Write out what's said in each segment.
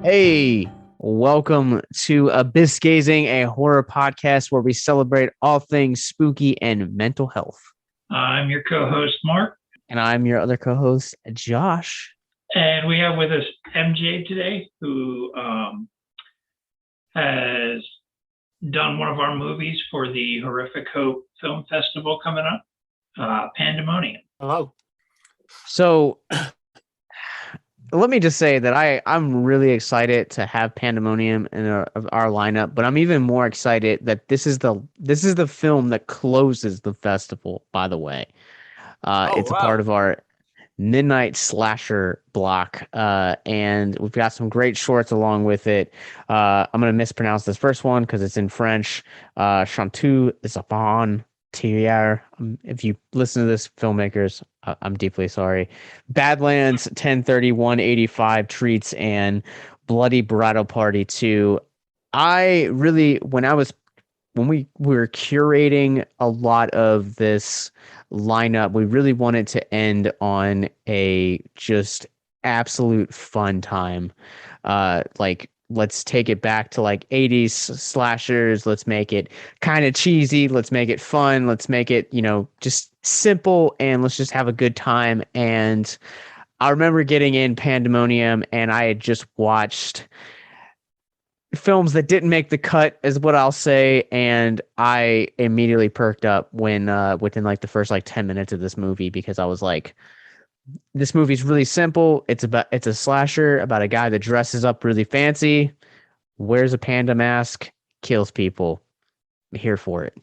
Hey, welcome to Abyss Gazing, a horror podcast where we celebrate all things spooky and mental health. I'm your co-host, Mark. And I'm your other co-host, Josh. And we have with us MJ today, who has done one of our movies for the Horrific Hope Film Festival coming up, Pandemonium. Hello. So let me just say that I'm really excited to have Pandemonium in our lineup, but I'm even more excited that this is the film that closes the festival, by the way. It's a part of our midnight slasher block, and we've got some great shorts along with it. I'm going to mispronounce this first one because it's in French. Chantou Zapon Thierry. If you listen to this, filmmakers, I'm deeply sorry. Badlands 10/31/85 Treats and Bloody Bridal Party 2. When we were curating a lot of this lineup, we really wanted to end on a just absolute fun time. Let's take it back to like 80s slashers. Let's make it kind of cheesy. Let's make it fun. Let's make it, just simple, and let's just have a good time. And I remember getting in Pandemonium, and I had just watched films that didn't make the cut, is what I'll say, and I immediately perked up when within like the first 10 minutes of this movie, because I was like, this movie's really simple. It's a slasher about a guy that dresses up really fancy, wears a panda mask, kills people. I'm here for it.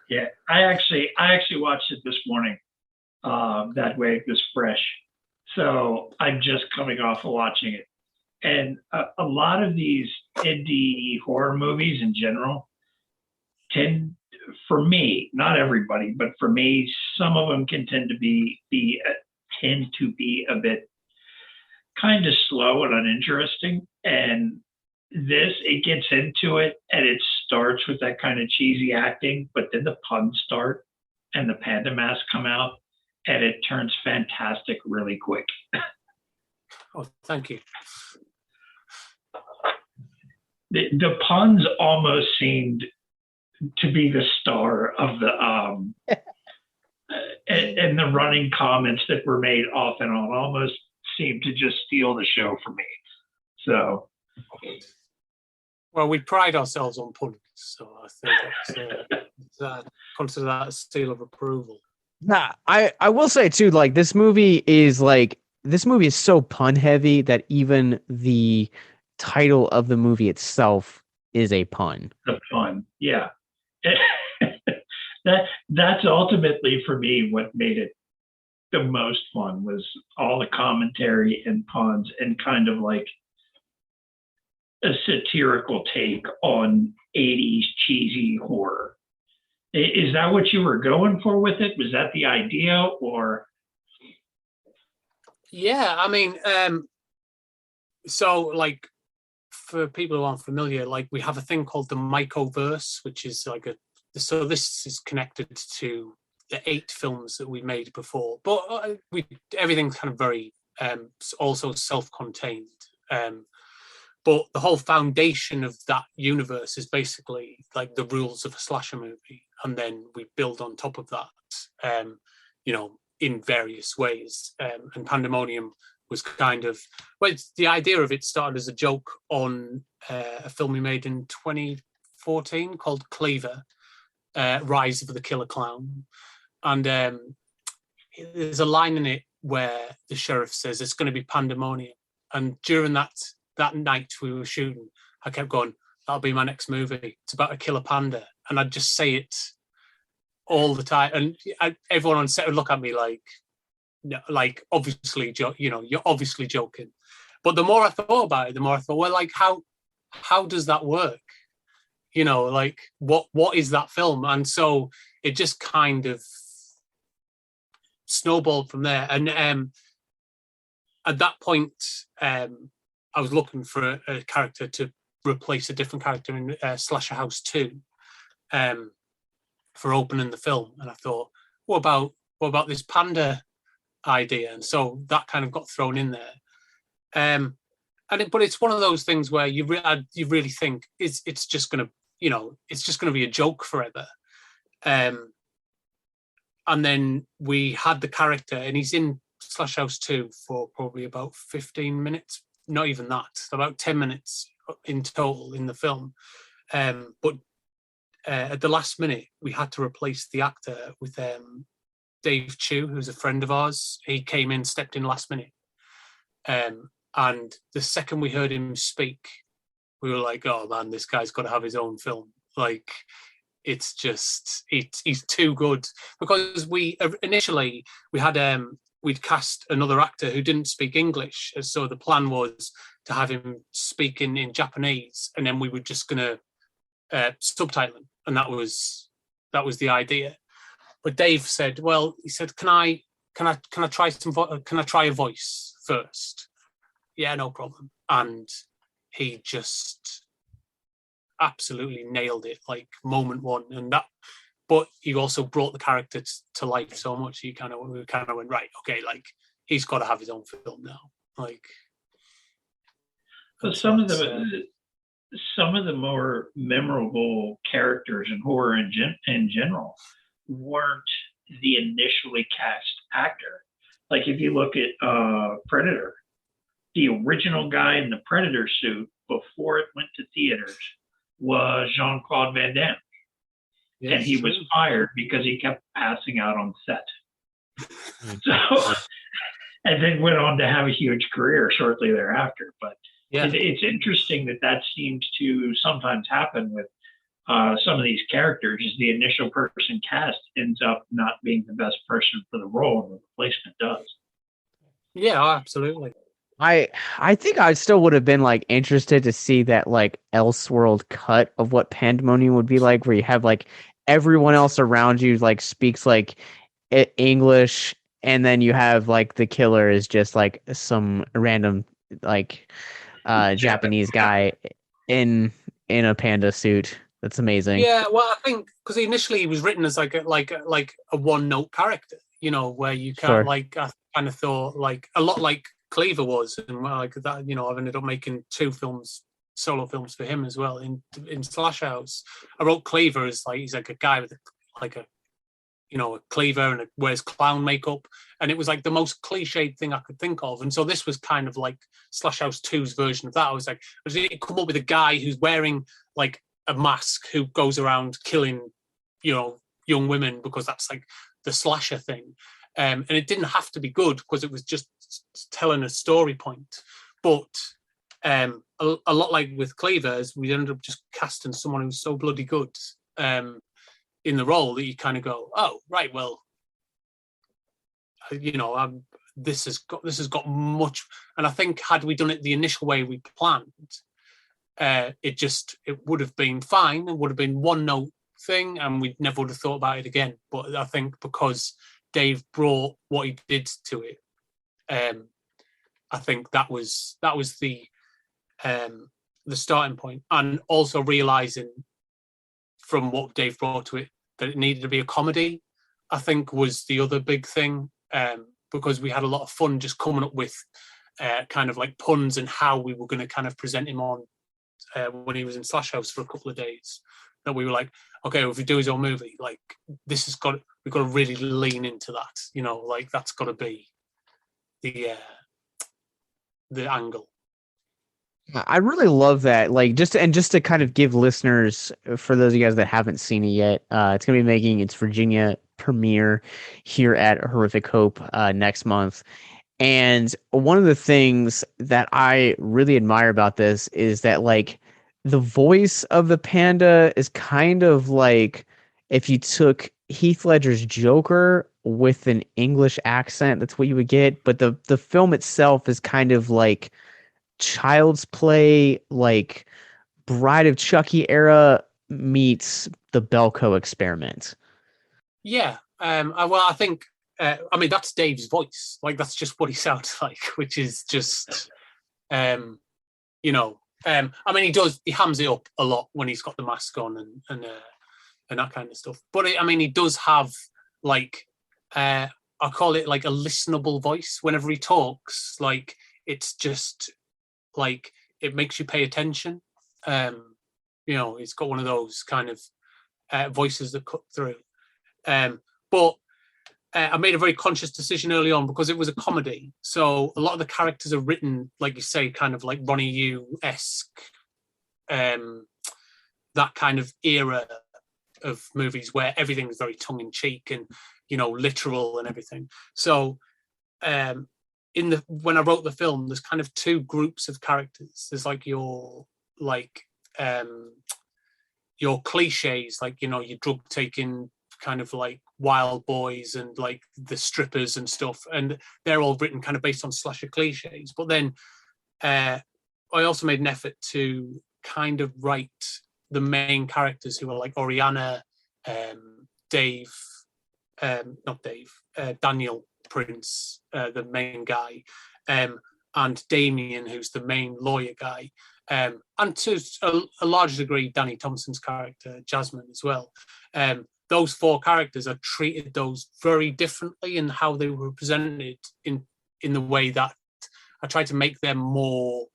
Yeah, I actually watched it this morning. That way it was fresh. So I'm just coming off of watching it. And a lot of these indie horror movies in general tend, for me, not everybody, but for me, some of them can tend to be a bit kind of slow and uninteresting. And it gets into it, and it starts with that kind of cheesy acting, but then the puns start and the panda masks come out, and it turns fantastic really quick. Oh, thank you. The puns almost seemed to be the star of the and the running comments that were made off and on almost seemed to just steal the show from me. So, well, we pride ourselves on puns, so I think consider that a seal of approval. Nah, I will say too, this movie is so pun heavy that even the title of the movie is a pun. The pun, yeah. That's ultimately for me what made it the most fun, was all the commentary and puns and kind of like a satirical take on 80s cheesy horror. Is that what you were going for with it? Was that the idea, or? Yeah, I mean, so for people who aren't familiar, we have a thing called the Mycoverse, which is so this is connected to the 8 films that we made before, but everything's kind of very also self-contained. But the whole foundation of that universe is basically the rules of a slasher movie, and then we build on top of that, in various ways. And Pandemonium was kind of, the idea of it started as a joke on a film we made in 2014 called Cleaver, Rise of the Killer Clown. And there's a line in it where the sheriff says it's going to be pandemonium. And during that night we were shooting, I kept going, that'll be my next movie. It's about a killer panda. And I'd just say it all the time. And everyone on set would look at me obviously, you're obviously joking. But the more I thought about it, the more I thought, well, how does that work? What is that film? And so it just kind of snowballed from there. And at that point, I was looking for a character to replace a different character in Slasher House 2 for opening the film. And I thought, what about this panda idea? And so that kind of got thrown in there. but it's one of those things where you really think it's just gonna, it's just gonna be a joke forever. And then we had the character, and he's in Slash House 2 for probably about 15 minutes, not even that, about 10 minutes in total in the film. But at the last minute, we had to replace the actor with Dave Chu, who's a friend of ours. He came in, stepped in last minute. And the second we heard him speak, we were like, oh man, this guy's got to have his own film. Like, it's just, he's too good. Because we initially, we had, we'd cast another actor who didn't speak English. So the plan was to have him speak in Japanese, and then we were just going to subtitle him. And that was the idea. But Dave said, well, he said, can I try a voice first? Yeah, no problem. And he just absolutely nailed it, like moment one. But he also brought the character to life so much. We kind of went, right, okay, like he's got to have his own film now. Like, but some of the more memorable characters in horror in general weren't the initially cast actor. Like if you look at Predator, the original guy in the Predator suit before it went to theaters was Jean-Claude Van Damme. Yes, and he was fired because he kept passing out on set. So, and then went on to have a huge career shortly thereafter. But it's interesting that seems to sometimes happen with some of these characters. Is the initial person cast ends up not being the best person for the role, and the replacement does. Yeah, absolutely. I think I still would have been like interested to see that like Elseworld cut of what Pandemonium would be like, where you have like everyone else around you like speaks like English, and then you have like the killer is just like some random like Japanese guy in a panda suit. That's amazing. Yeah, well, I think because initially he was written as like a one-note character, where you can't like, I kind of thought like a lot like Cleaver was, and like that, I've ended up making 2 solo films for him as well. In Slash House, I wrote Cleaver as like he's like a guy with a cleaver and wears clown makeup, and it was like the most cliched thing I could think of. And so this was kind of like Slash House 2's version of that. I was going to come up with a guy who's wearing like a mask who goes around killing, young women, because that's like the slasher thing. And it didn't have to be good because it was just telling a story point. But a lot like with Cleavers, we ended up just casting someone who's so bloody good in the role that you kind of go, oh, right, well, this has got much. And I think had we done it the initial way we planned, it would have been fine. It would have been one note thing, and we never would have thought about it again. But I think because Dave brought what he did to it, I think that was the starting point, and also realizing from what Dave brought to it that it needed to be a comedy, I think was the other big thing, because we had a lot of fun just coming up with kind of like puns and how we were going to kind of present him on when he was in Slash House for a couple of days. That we were like, okay, well, if we do his own movie, like we've got to really lean into that, like that's got to be the angle. I really love that. Like just to kind of give listeners, for those of you guys that haven't seen it yet, it's gonna be making its Virginia premiere here at Horrific Hope next month. And one of the things that I really admire about this is that like the voice of the panda is kind of like if you took Heath Ledger's Joker with an English accent, that's what you would get. But the film itself is kind of like Child's Play, like Bride of Chucky era meets the Belko Experiment. Yeah. Well, I think, that's Dave's voice. Like, that's just what he sounds like, which is just, he hams it up a lot when he's got the mask on and that kind of stuff. But he does have like, I call it like a listenable voice. Whenever he talks, like it's just like it makes you pay attention. It's got one of those kind of voices that cut through. But I made a very conscious decision early on because it was a comedy. So a lot of the characters are written, like you say, kind of like Ronnie Yu-esque, that kind of era of movies where everything is very tongue-in-cheek and, literal and everything. So when I wrote the film, there's kind of two groups of characters. There's like your cliches, like, your drug taking kind of like wild boys and like the strippers and stuff, and they're all written kind of based on slasher cliches. But then I also made an effort to kind of write the main characters who are like Oriana, Dave, not Dave, Daniel Prince, the main guy, and Damien, who's the main lawyer guy, and to a large degree, Danny Thompson's character, Jasmine, as well. Those four characters are treated those very differently in how they were presented in the way that I tried to make them more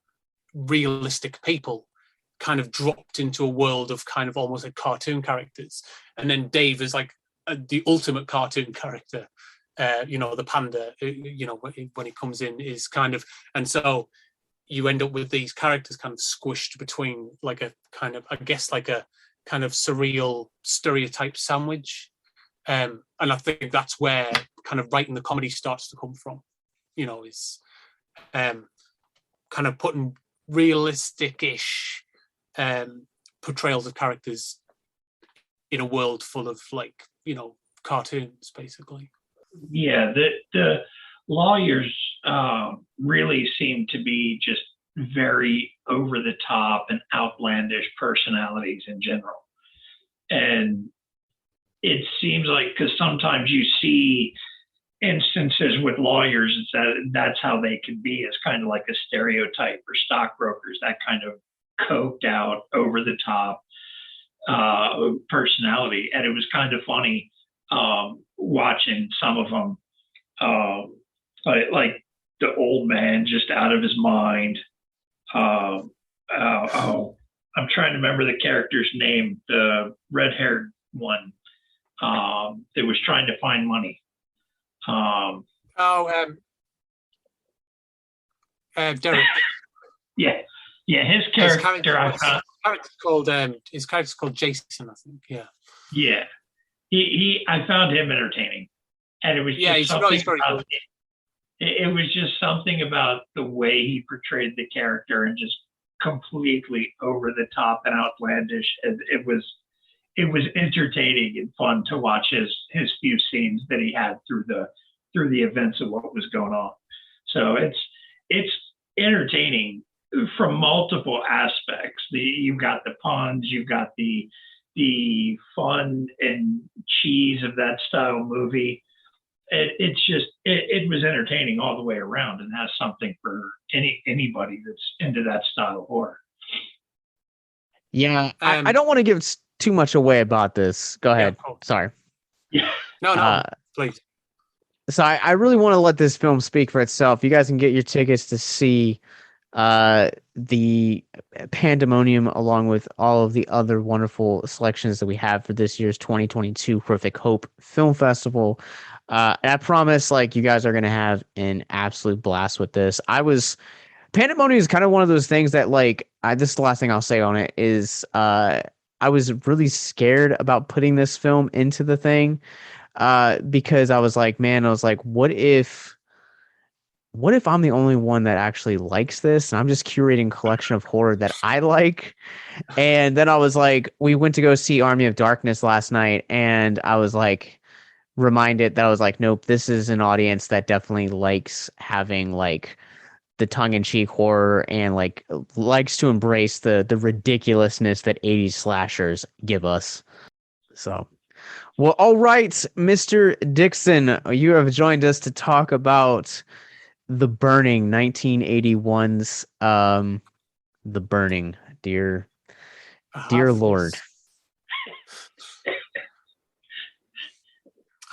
realistic people, kind of dropped into a world of kind of almost like cartoon characters. And then Dave is like the ultimate cartoon character, the panda, when he comes in is kind of, and so you end up with these characters kind of squished between like a kind of, I guess, like a kind of surreal stereotype sandwich. And I think that's where kind of writing the comedy starts to come from, is kind of putting realistic-ish portrayals of characters in a world full of like, cartoons, basically. Yeah, the lawyers really seem to be just very over the top and outlandish personalities in general. And it seems like, because sometimes you see instances with lawyers that's how they can be, as kind of like a stereotype, or stockbrokers, that kind of coked out, over the top personality. And it was kind of funny watching some of them, like the old man just out of his mind. I'm trying to remember the character's name, the red-haired one that was trying to find money. Derek. Yeah, his character. His character's called Jason, I think. Yeah. Yeah, I found him entertaining, and it was he's very good. It was just something about the way he portrayed the character, and just completely over the top and outlandish. It was entertaining and fun to watch his few scenes that he had through the events of what was going on. So it's entertaining from multiple aspects. You've got the puns, you've got the fun and cheese of that style movie. It was entertaining all the way around, and has something for anybody that's into that style of horror. Yeah, I don't want to give too much away about this. Go ahead. Yeah, Sorry. Yeah. No, please. So I really want to let this film speak for itself. You guys can get your tickets to see the Pandemonium, along with all of the other wonderful selections that we have for this year's 2022 Horrific Hope Film Festival. And I promise, like, you guys are going to have an absolute blast with this. Pandemonium is kind of one of those things that, like, this is the last thing I'll say on it, is I was really scared about putting this film into the thing because I was like, what if I'm the only one that actually likes this, and I'm just curating a collection of horror that I like? And then I was like, we went to go see Army of Darkness last night, and I was like, reminded that I was like, nope, this is an audience that definitely likes having like the tongue-in-cheek horror, and like likes to embrace the ridiculousness that 80s slashers give us. So, well, all right, Mr. Dixon, you have joined us to talk about The Burning, 1981's The Burning. Dear Lord.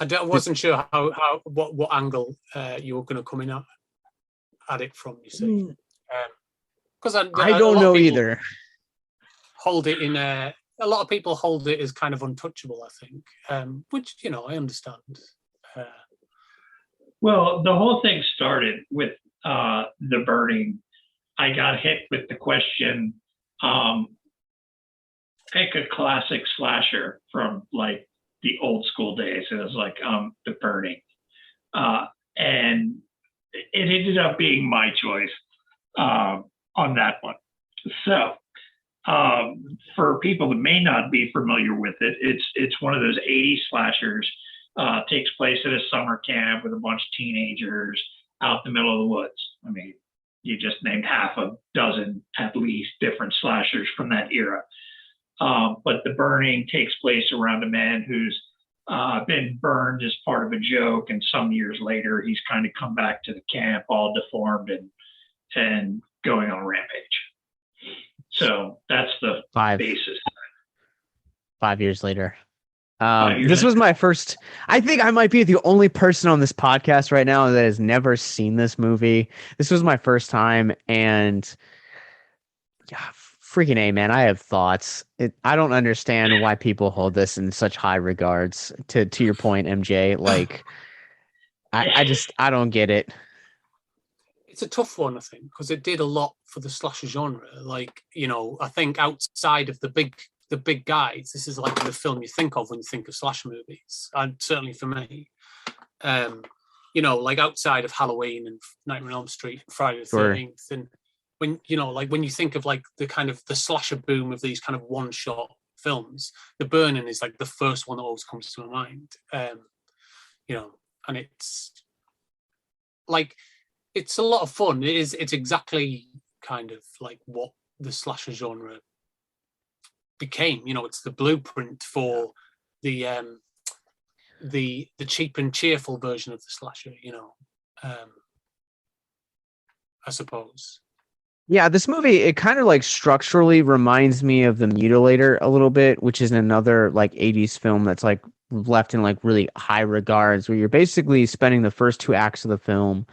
I wasn't sure what angle you were going to come in at it from, you see. Because I don't know either. hold it in a lot of people hold it as kind of untouchable, I think, which, I understand. Well, the whole thing started with The Burning. I got hit with the question, pick a classic slasher from like the old school days. It was like The Burning. And it ended up being my choice on that one. So for people that may not be familiar with it, it's one of those 80s slashers. Takes place at a summer camp with a bunch of teenagers out in the middle of the woods. I mean, you just named half a dozen at least different slashers from that era. But The Burning takes place around a man who's been burned as part of a joke, and some years later, he's kind of come back to the camp all deformed and going on a rampage. So that's the basis. 5 years later. This was my first. I think I might be the only person on this podcast right now that has never seen this movie. This was my first time, and freaking A, man, I have thoughts. I don't understand why people hold this in such high regards. To your point, MJ, like, I don't get it. It's a tough one, I think, because it did a lot for the slasher genre. Like, I think outside of the big guys, this is like the film you think of when you think of slasher movies, and certainly for me. Like outside of Halloween and Nightmare on Elm Street, Friday the 13th, and when when you think of like the kind of the slasher boom of these kind of one-shot films, The Burning is like the first one that always comes to my mind. And it's like, it's a lot of fun. It's exactly kind of like what the slasher genre became. It's the blueprint for the cheap and cheerful version of the slasher, I suppose. Yeah, this movie, it kind of like structurally reminds me of The Mutilator a little bit, which is another like 80s film that's like left in like really high regards, where you're basically spending the first 2 acts of the film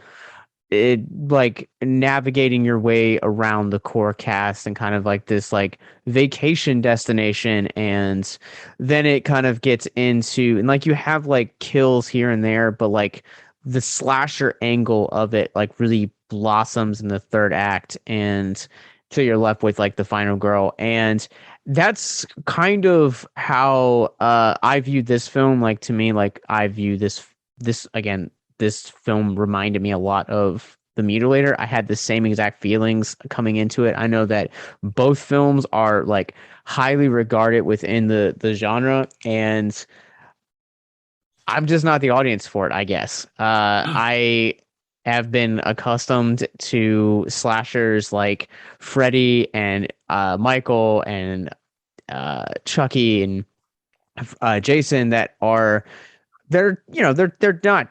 like navigating your way around the core cast and kind of like this like vacation destination, and then it kind of gets into, and like you have like kills here and there, but like the slasher angle of it like really blossoms in the 3rd act, and so you're left with like the final girl. And that's kind of how I viewed this film. Like, to me, like, I view this again, this film reminded me a lot of The Mutilator. I had the same exact feelings coming into it. I know that both films are like highly regarded within the genre, and I'm just not the audience for it, I guess. I have been accustomed to slashers like Freddy and Michael and Chucky and Jason that are they're not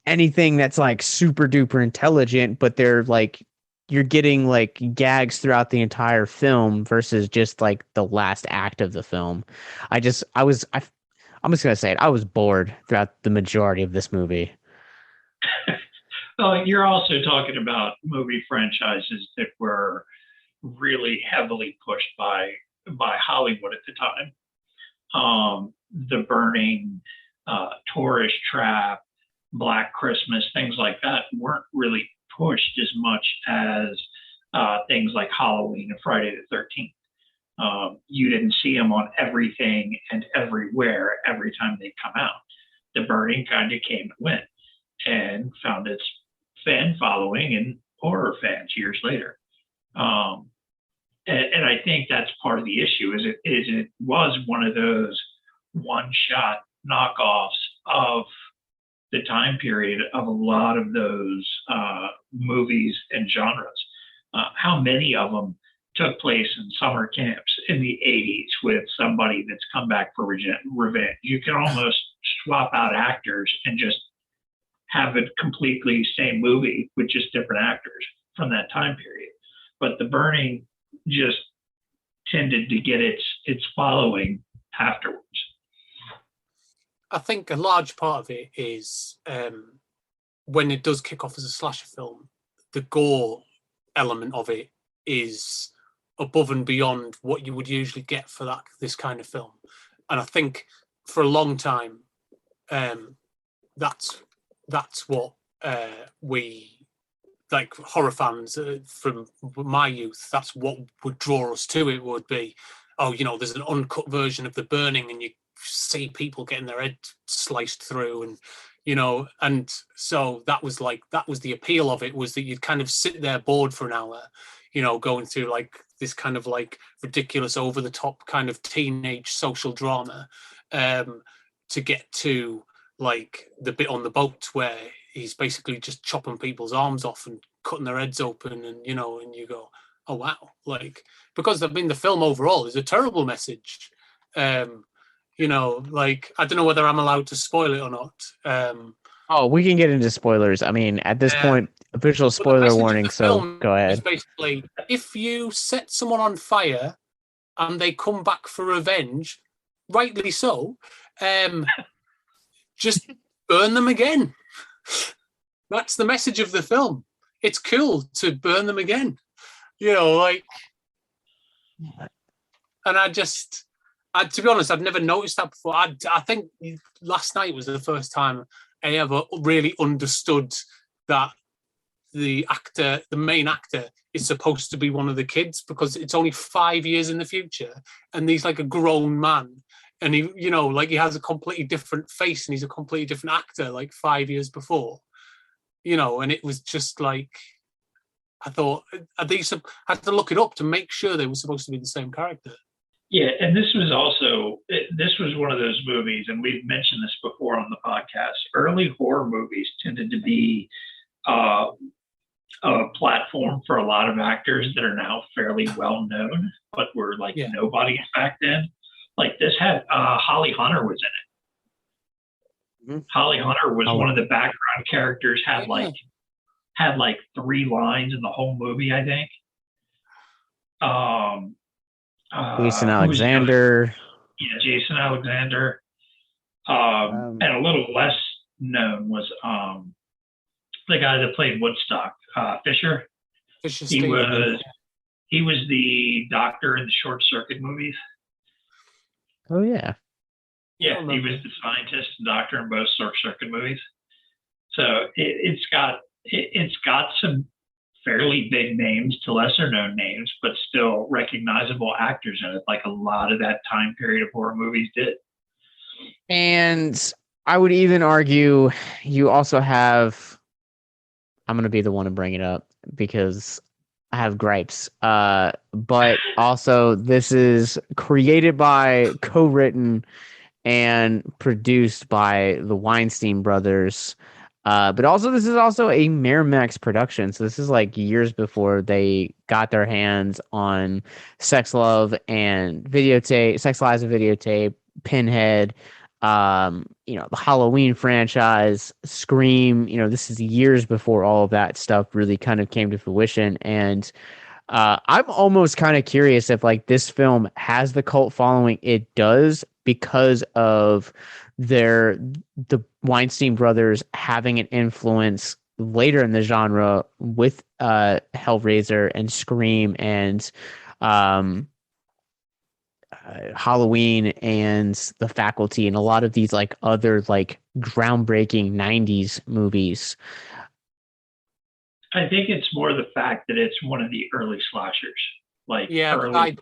anything that's like super duper intelligent, but they're like, you're getting like gags throughout the entire film versus just like the last act of the film. I'm just gonna say it. I was bored throughout the majority of this movie. Well, you're also talking about movie franchises that were really heavily pushed by Hollywood at the time. The Burning, Tourist Trap, Black Christmas, things like that weren't really pushed as much as things like Halloween and Friday the 13th. You didn't see them on everything and everywhere every time they come out. The Burning kind of came and went and found its fan following in horror fans years later. And I think that's part of the issue is it was one of those one-shot knockoffs of the time period of a lot of those movies and genres. How many of them took place in summer camps in the 80s with somebody that's come back for revenge? You can almost swap out actors and just have a completely same movie with just different actors from that time period. But The Burning just tended to get its following afterwards. I think a large part of it is when it does kick off as a slasher film, the gore element of it is above and beyond what you would usually get for this kind of film. And I think for a long time, that's what we, like horror fans from my youth, that's what would draw us to it. Would be, oh, there's an uncut version of The Burning, and you see people getting their head sliced through, and and so that was the appeal of it, was that you'd kind of sit there bored for an hour, going through like this kind of like ridiculous, over the top kind of teenage social drama, to get to like the bit on the boat where he's basically just chopping people's arms off and cutting their heads open, and and you go, oh wow, like, because the film overall is a terrible message. Like, I don't know whether I'm allowed to spoil it or not. Oh, we can get into spoilers. I mean, at this point, official spoiler warning, so go ahead. Is basically, if you set someone on fire and they come back for revenge, rightly so, just burn them again. That's the message of the film. It's cool to burn them again. Like, and to be honest, I'd never noticed that before. I think last night was the first time I ever really understood that the main actor, is supposed to be one of the kids, because it's only 5 years in the future, and he's like a grown man, and he, like, he has a completely different face, and he's a completely different actor, like 5 years before, and it was just like, I thought, I had to look it up to make sure they were supposed to be the same character. Yeah, and this was one of those movies, and we've mentioned this before on the podcast. Early horror movies tended to be a platform for a lot of actors that are now fairly well known, but were like nobodies back then. Like, this had Holly Hunter was in it. Mm-hmm. Holly Hunter was one of the background characters. Had like 3 lines in the whole movie, I think. Jason Alexander. Jason Alexander. And a little less known was the guy that played Woodstock, Fisher. He was the doctor in the Short Circuit movies. Oh yeah. Yeah, he was the scientist and doctor in both Short Circuit movies. So it's got some fairly big names to lesser known names, but still recognizable actors in it, like a lot of that time period of horror movies did. And I would even argue you also have, I'm going to be the one to bring it up because I have gripes. But also, this is created by, co-written, and produced by the Weinstein brothers. But also, this is also a Miramax production. So this is like years before they got their hands on Sex, Love, and Videotape, Sex, Lies, and Videotape, Pinhead, the Halloween franchise, Scream. This is years before all of that stuff really kind of came to fruition. And I'm almost kind of curious if like this film has the cult following it does because of the Weinstein brothers having an influence later in the genre with Hellraiser and Scream and Halloween and The Faculty and a lot of these like other like groundbreaking 90s movies. I think it's more the fact that it's one of the early slashers. Like, yeah,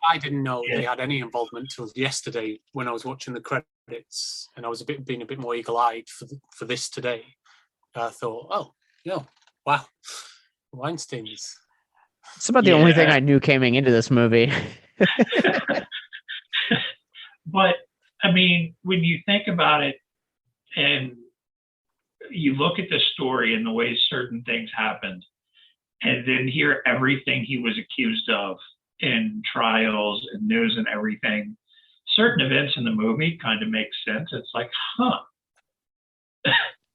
I didn't know they had any involvement until yesterday when I was watching the credits, and I was being a bit more eagle-eyed for this today. I thought, wow, Weinstein's. It's about the only thing I knew coming into this movie. But I mean, when you think about it, and you look at the story and the way certain things happened, and then hear everything he was accused of in trials and news and everything, certain events in the movie kind of make sense. It's like,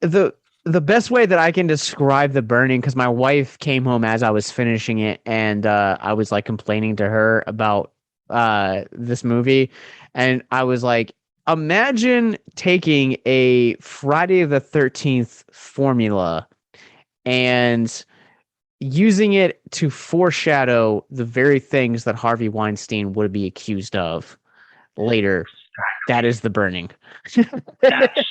The best way that I can describe The Burning, because my wife came home as I was finishing it, and I was like complaining to her about this movie, and I was like, imagine taking a Friday the 13th formula and using it to foreshadow the very things that Harvey Weinstein would be accused of later. That is the burning. That's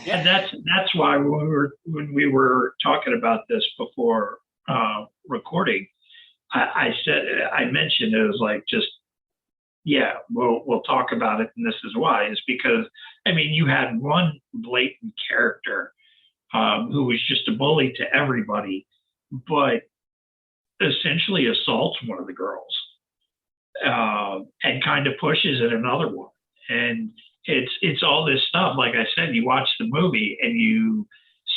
and that's why when we were talking about this before recording, I mentioned it was like just yeah, we'll talk about it, and this is why is because I mean you had one blatant character who was just a bully to everybody, but essentially assaults one of the girls and kind of pushes at another one. And it's all this stuff. Like I said, you watch the movie and you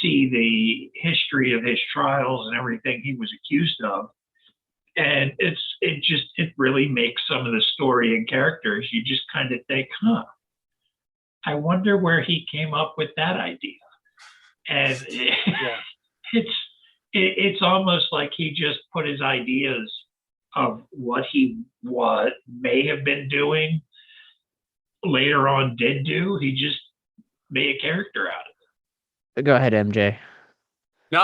see the history of his trials and everything he was accused of. And it really makes some of the story and characters, you just kind of think, huh, I wonder where he came up with that idea. And Yeah. it's almost like he just put his ideas of what may have been doing later on did do. He just made a character out of Go ahead, MJ. No,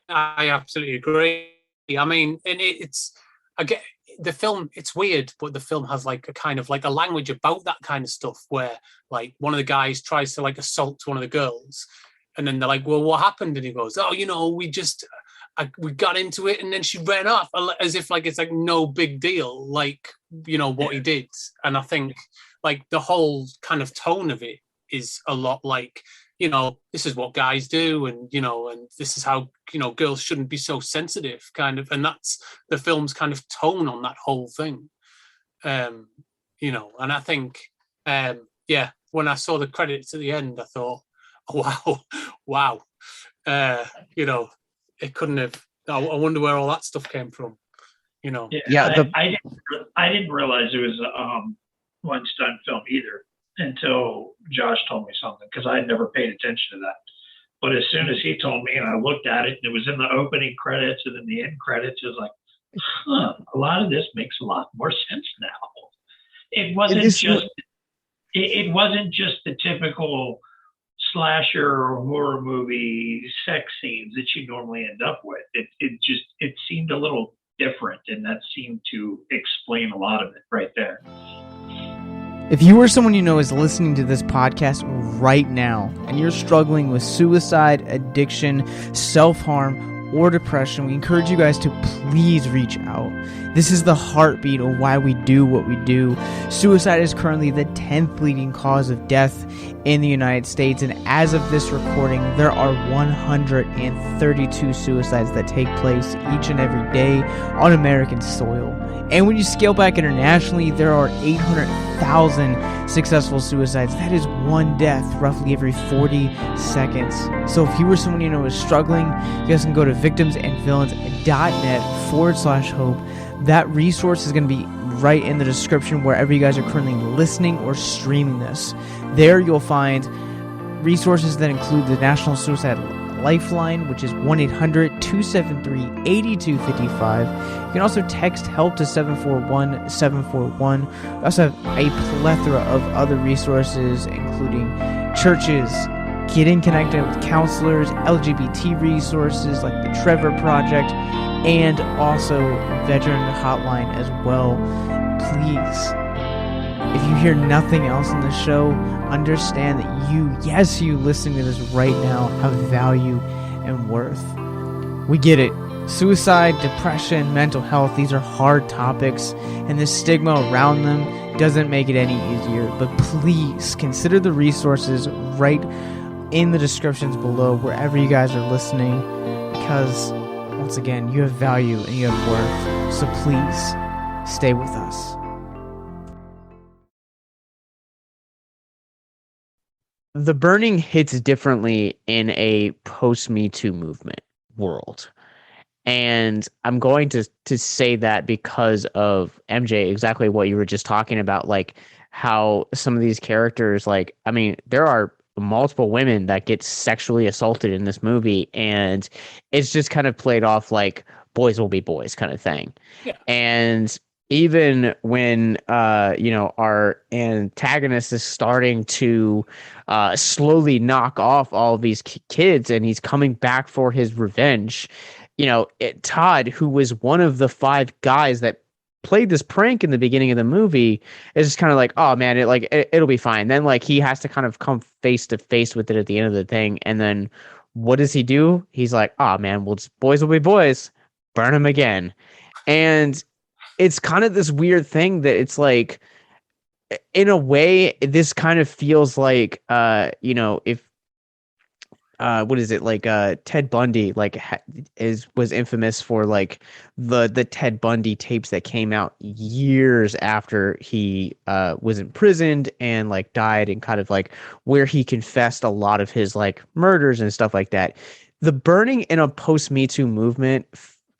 I absolutely agree. I mean, and it's again the film. It's weird, but the film has like a kind of like a language about that kind of stuff, where like one of the guys tries to like assault one of the girls, and then they're like, "Well, what happened?" And he goes, "Oh, we got into it, and then she ran off," as if like it's like no big deal, like what he did. And I think like the whole kind of tone of it is a lot like this is what guys do, and and this is how girls shouldn't be so sensitive, kind of, and that's the film's kind of tone on that whole thing. And I think when I saw the credits at the end, I thought, oh, wow. It couldn't have. I wonder where all that stuff came from. Yeah, I didn't realize it was a Weinstein film either until Josh told me something, because I had never paid attention to that. But as soon as he told me and I looked at it, and it was in the opening credits and in the end credits, it was like, huh, a lot of this makes a lot more sense now. It wasn't just the typical slasher or horror movie sex scenes that you normally end up with. It seemed a little different, and that seemed to explain a lot of it right there. If you or someone you know is listening to this podcast right now and you're struggling with suicide, addiction, self-harm, or depression, we encourage you guys to please reach out. This is the heartbeat of why we do what we do. Suicide is currently the 10th leading cause of death in the United States, and as of this recording, there are 132 suicides that take place each and every day on American soil. And when you scale back internationally, there are 800,000 successful suicides. That is one death roughly every 40 seconds. So if you or someone you know is struggling, you guys can go to victimsandvillains.net/hope. That resource is going to be right in the description wherever you guys are currently listening or streaming this. There you'll find resources that include the National Suicide Lifeline, which is 1-800-273-8255. You can also text HELP to 741-741. We also have a plethora of other resources, including churches, getting connected with counselors, LGBT resources like the Trevor Project, and also veteran hotline as well. Please, if you hear nothing else in the show, understand that you listening to this right now, have value and worth. We get it. Suicide, depression, mental health, these are hard topics, and the stigma around them doesn't make it any easier. But please consider the resources right in the descriptions below wherever you guys are listening, because once again, you have value and you have worth. So please stay with us. The burning hits differently in a post-Me Too movement world. And I'm going to say that because of MJ, exactly what you were just talking about, like how some of these characters, like, I mean, there are multiple women that get sexually assaulted in this movie, and it's just kind of played off like boys will be boys kind of thing. Yeah. And even when our antagonist is starting to slowly knock off all of these kids and he's coming back for his revenge, Todd, who was one of the five guys that played this prank in the beginning of the movie, is just kind of like, oh man, it'll be fine. Then like he has to kind of come face to face with it at the end of the thing, and then what does he do? He's like, oh man, well, boys will be boys, burn him again. And it's kind of this weird thing that it's like, in a way, this kind of feels like, if what is it, like Ted Bundy was infamous for like the Ted Bundy tapes that came out years after he was imprisoned and like died, and kind of like where he confessed a lot of his like murders and stuff like that. The burning in a post Me Too movement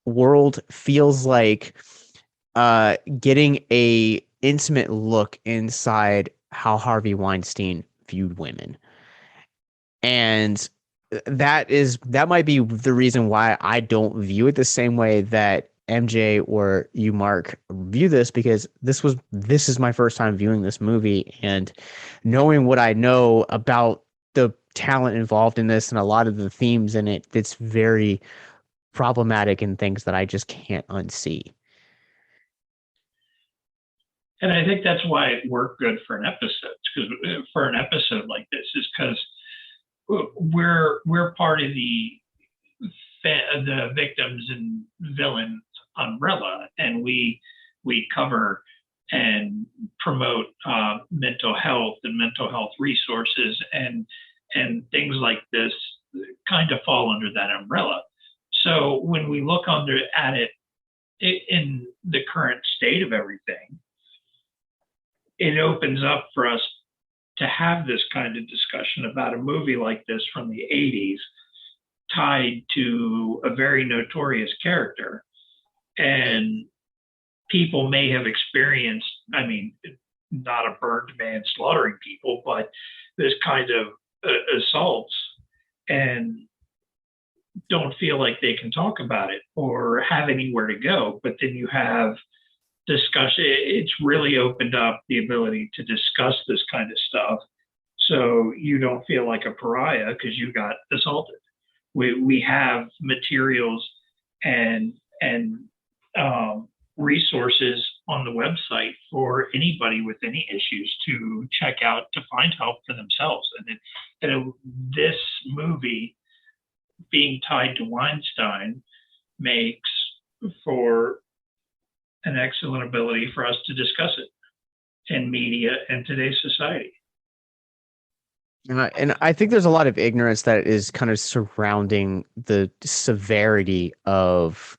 world feels like getting a intimate look inside how Harvey Weinstein viewed women. And that might be the reason why I don't view it the same way that MJ or you, Mark, view this, because this is my first time viewing this movie, and knowing what I know about the talent involved in this and a lot of the themes in it, it's very problematic and things that I just can't unsee. And I think that's why it worked good for an episode, because for an episode like this is because we're part of the victims and villains umbrella, and we cover and promote mental health and mental health resources, and things like this kind of fall under that umbrella. So when we look at it in the current state of everything, it opens up for us to have this kind of discussion about a movie like this from the 80s tied to a very notorious character. And people may have experienced, I mean, not a burned man slaughtering people, but this kind of assaults, and don't feel like they can talk about it or have anywhere to go. But then you have discussion. It's really opened up the ability to discuss this kind of stuff, so you don't feel like a pariah because you got assaulted. We have materials and resources on the website for anybody with any issues to check out to find help for themselves. And this movie being tied to Weinstein makes for an excellent ability for us to discuss it in media and today's society. And I think there's a lot of ignorance that is kind of surrounding the severity of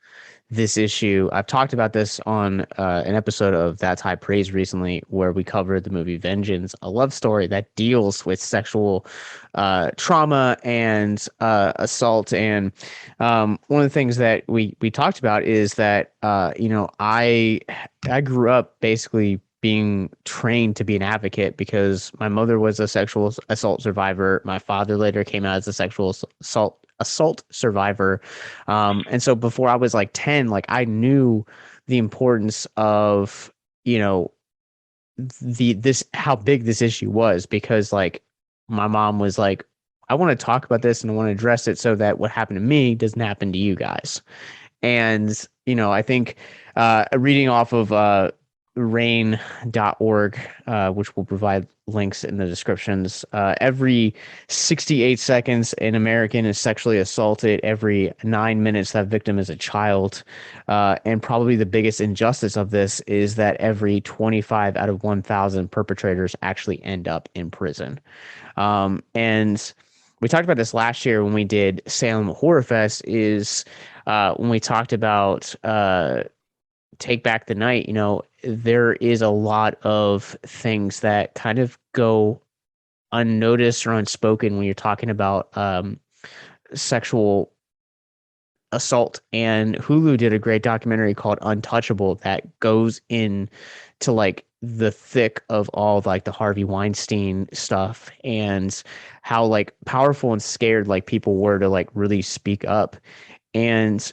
this issue. I've talked about this on an episode of That's High Praise recently, where we covered the movie Vengeance, a love story that deals with sexual trauma and assault. And one of the things that we talked about is that I grew up basically being trained to be an advocate because my mother was a sexual assault survivor. My father later came out as a sexual assault survivor. And so before I was like 10, like I knew the importance of, this, how big this issue was, because like my mom was like, I want to talk about this and I want to address it so that what happened to me doesn't happen to you guys. And, I think reading off of rain.org, which will provide links in the descriptions. Every 68 seconds, an American is sexually assaulted. Every 9 minutes, that victim is a child. And probably the biggest injustice of this is that every 25 out of 1,000 perpetrators actually end up in prison. And we talked about this last year when we did Salem Horror Fest, is when we talked about Take Back the Night. There is a lot of things that kind of go unnoticed or unspoken when you're talking about sexual assault. And Hulu did a great documentary called Untouchable that goes in to like the thick of all of like the Harvey Weinstein stuff and how like powerful and scared like people were to like really speak up. And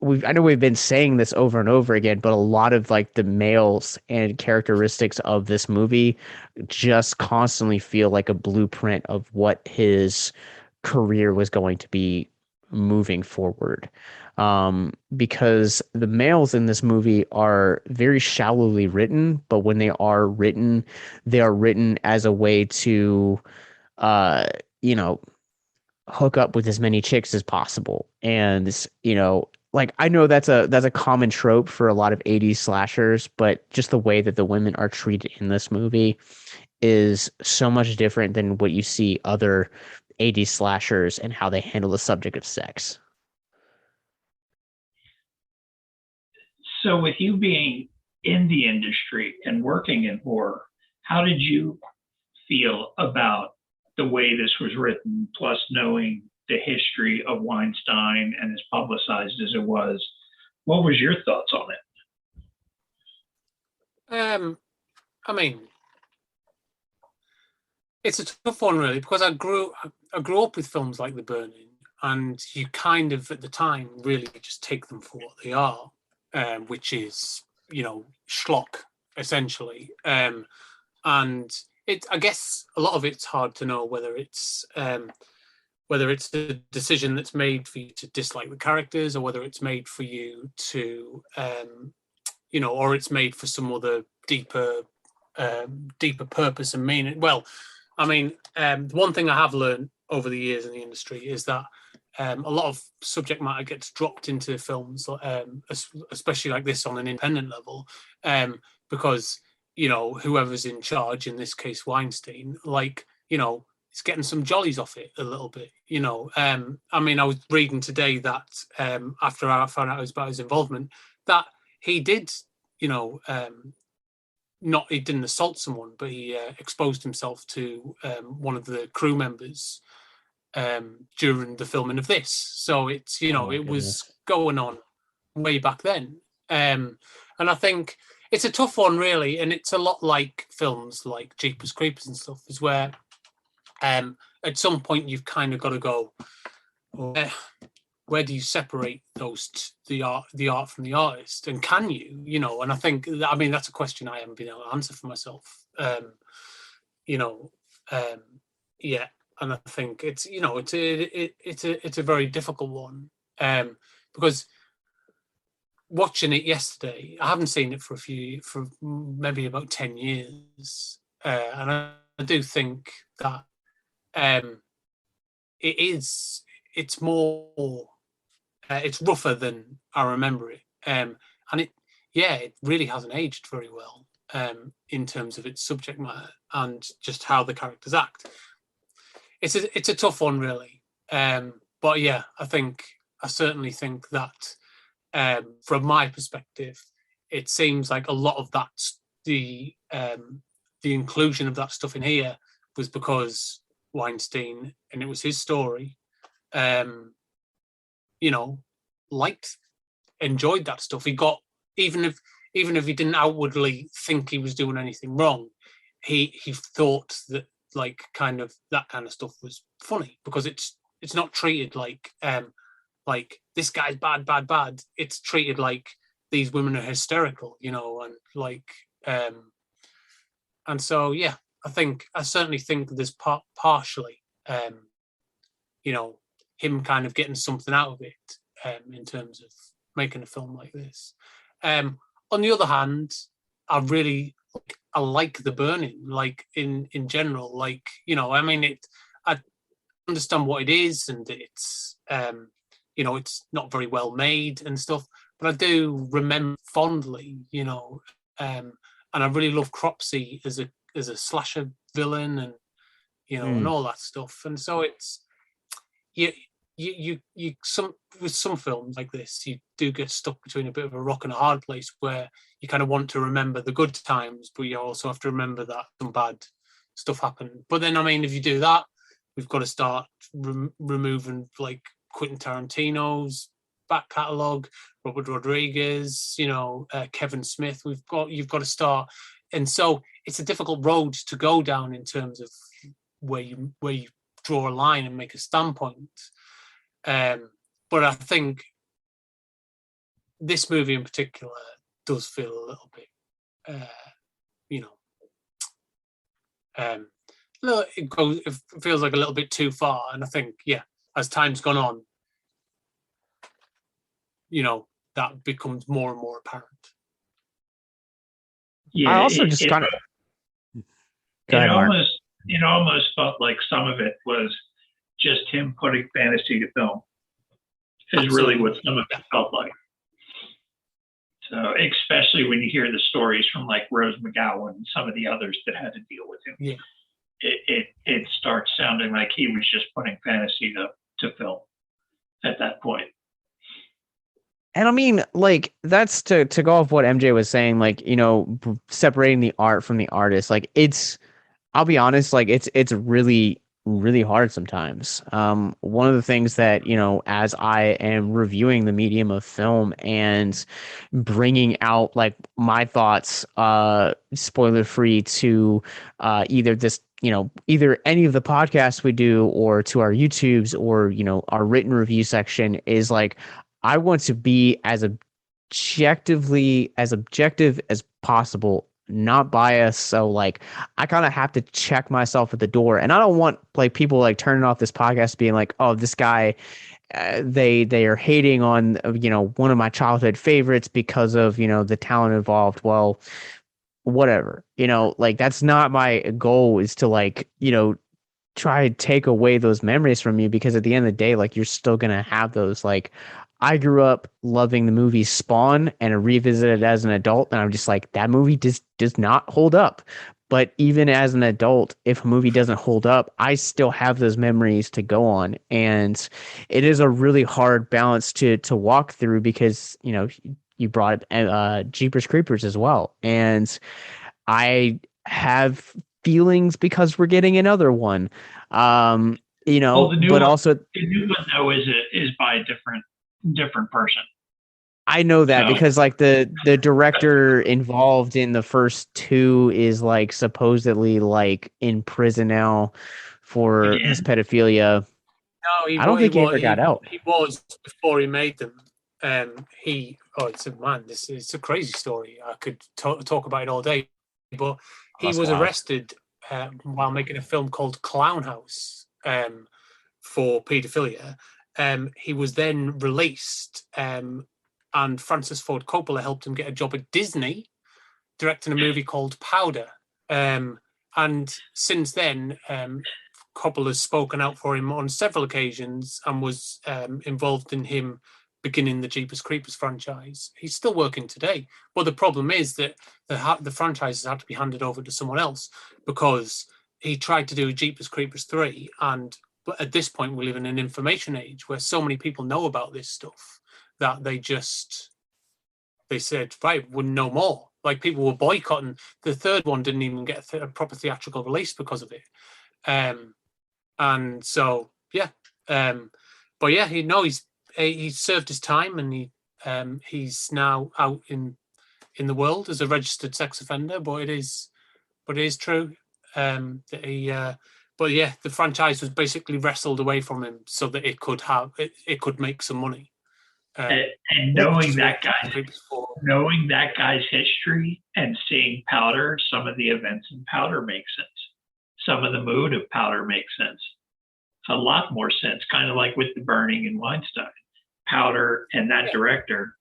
I know we've been saying this over and over again, but a lot of like the males and characteristics of this movie just constantly feel like a blueprint of what his career was going to be moving forward. Because the males in this movie are very shallowly written, but when they are written as a way to, uh, you know, hook up with as many chicks as possible. And, like I know that's a common trope for a lot of 80s slashers, but just the way that the women are treated in this movie is so much different than what you see other 80s slashers and how they handle the subject of sex. So, with you being in the industry and working in horror, how did you feel about the way this was written, plus knowing the history of Weinstein and as publicized as it was? What was your thoughts on it? I mean, it's a tough one really because I grew up with films like The Burning, and you kind of at the time really just take them for what they are, which is schlock essentially, and I guess a lot of it's hard to know whether it's a decision that's made for you to dislike the characters, or whether it's made for you to or it's made for some other deeper purpose and meaning. Well, I mean, one thing I have learned over the years in the industry is that a lot of subject matter gets dropped into films, especially like this on an independent level, because whoever's in charge, in this case Weinstein, is getting some jollies off it a little bit. I mean, I was reading today that after I found out about his involvement, that he did, he didn't assault someone, but he exposed himself to one of the crew members during the filming of this. So it's, it was going on way back then. And I think it's a tough one, really. And it's a lot like films like Jeepers Creepers and stuff, is where at some point you've kind of got to go, where do you separate the art from the artist, and can you, and I think, I mean, that's a question I haven't been able to answer for myself, yeah. And I think it's it's a very difficult one, because watching it yesterday, I haven't seen it for maybe about 10 years, and I do think that it's more, it's rougher than I remember it, and it really hasn't aged very well, in terms of its subject matter and just how the characters act. It's a tough one, really, but yeah, I certainly think that, from my perspective, it seems like a lot of that, the inclusion of that stuff in here was because Weinstein, and it was his story, enjoyed that stuff. He got, even if he didn't outwardly think he was doing anything wrong, he thought that kind of that kind of stuff was funny, because it's not treated like this guy's bad. It's treated like these women are hysterical, and and so yeah, I certainly think there's partially, him kind of getting something out of it, in terms of making a film like this. On the other hand, I like The Burning, in general, I mean, I understand what it is, and it's it's not very well made and stuff, but I do remember fondly, and I really love Cropsey as a slasher villain, and and all that stuff. And so it's, you with some films like this, you do get stuck between a bit of a rock and a hard place, where you kind of want to remember the good times, but you also have to remember that some bad stuff happened. But then, I mean, if you do that, we've got to start removing Quentin Tarantino's back catalogue, Robert Rodriguez, Kevin Smith. You've got to start, and so it's a difficult road to go down in terms of where you draw a line and make a standpoint. But I think this movie in particular does feel a little bit, it feels like a little bit too far. And I think, as time's gone on, that becomes more and more apparent. Yeah, I also just kind of go ahead, Mark. It almost felt like some of it was just him putting fantasy to film. Is really what some of it felt like. So, especially when you hear the stories from like Rose McGowan and some of the others that had to deal with him, it starts sounding like he was just putting fantasy to film at that point. And I mean, like, that's to go off what MJ was saying, like, separating the art from the artist. Like, I'll be honest, like, it's really, really hard sometimes. One of the things that, as I am reviewing the medium of film and bringing out like my thoughts, spoiler free to either this, either any of the podcasts we do or to our YouTubes or, our written review section is like, I want to be as objective as possible, not biased. So like I kind of have to check myself at the door, and I don't want like people like turning off this podcast being like, oh, this guy, they are hating on one of my childhood favorites because of the talent involved. Well, whatever, like that's not my goal, is to like try to take away those memories from you, because at the end of the day, like you're still gonna have those. Like I grew up loving the movie Spawn and I revisited it as an adult, and I'm just like, that movie just does not hold up. But even as an adult, if a movie doesn't hold up, I still have those memories to go on. And it is a really hard balance to walk through, because you brought up Jeepers Creepers as well. And I have feelings because we're getting another one. Well, the new but one, also the new one though is by a different person. I know that because like the director involved in the first two is like supposedly like in prison now for his pedophilia. No, I don't think he ever got out. He was before he made them. It's a crazy story. I could talk about it all day, but he was arrested while making a film called Clown House for paedophilia. He was then released, and Francis Ford Coppola helped him get a job at Disney, directing a movie called Powder. And since then, Coppola has spoken out for him on several occasions and was involved in him beginning the Jeepers Creepers franchise. He's still working today. But the problem is that the franchise has had to be handed over to someone else, because he tried to do Jeepers Creepers 3, but at this point we live in an information age where so many people know about this stuff that they said, right, we'll no more. Like people were boycotting. The third one didn't even get a proper theatrical release because of it. And so, but yeah, he's served his time, and he's now out in the world as a registered sex offender. But it is true that he. But yeah, the franchise was basically wrestled away from him so that it could make some money. And knowing that guy's history and seeing Powder, some of the events in Powder make sense. Some of the mood of Powder makes sense. A lot more sense, kind of like with The Burning and Weinstein. Powder and that director,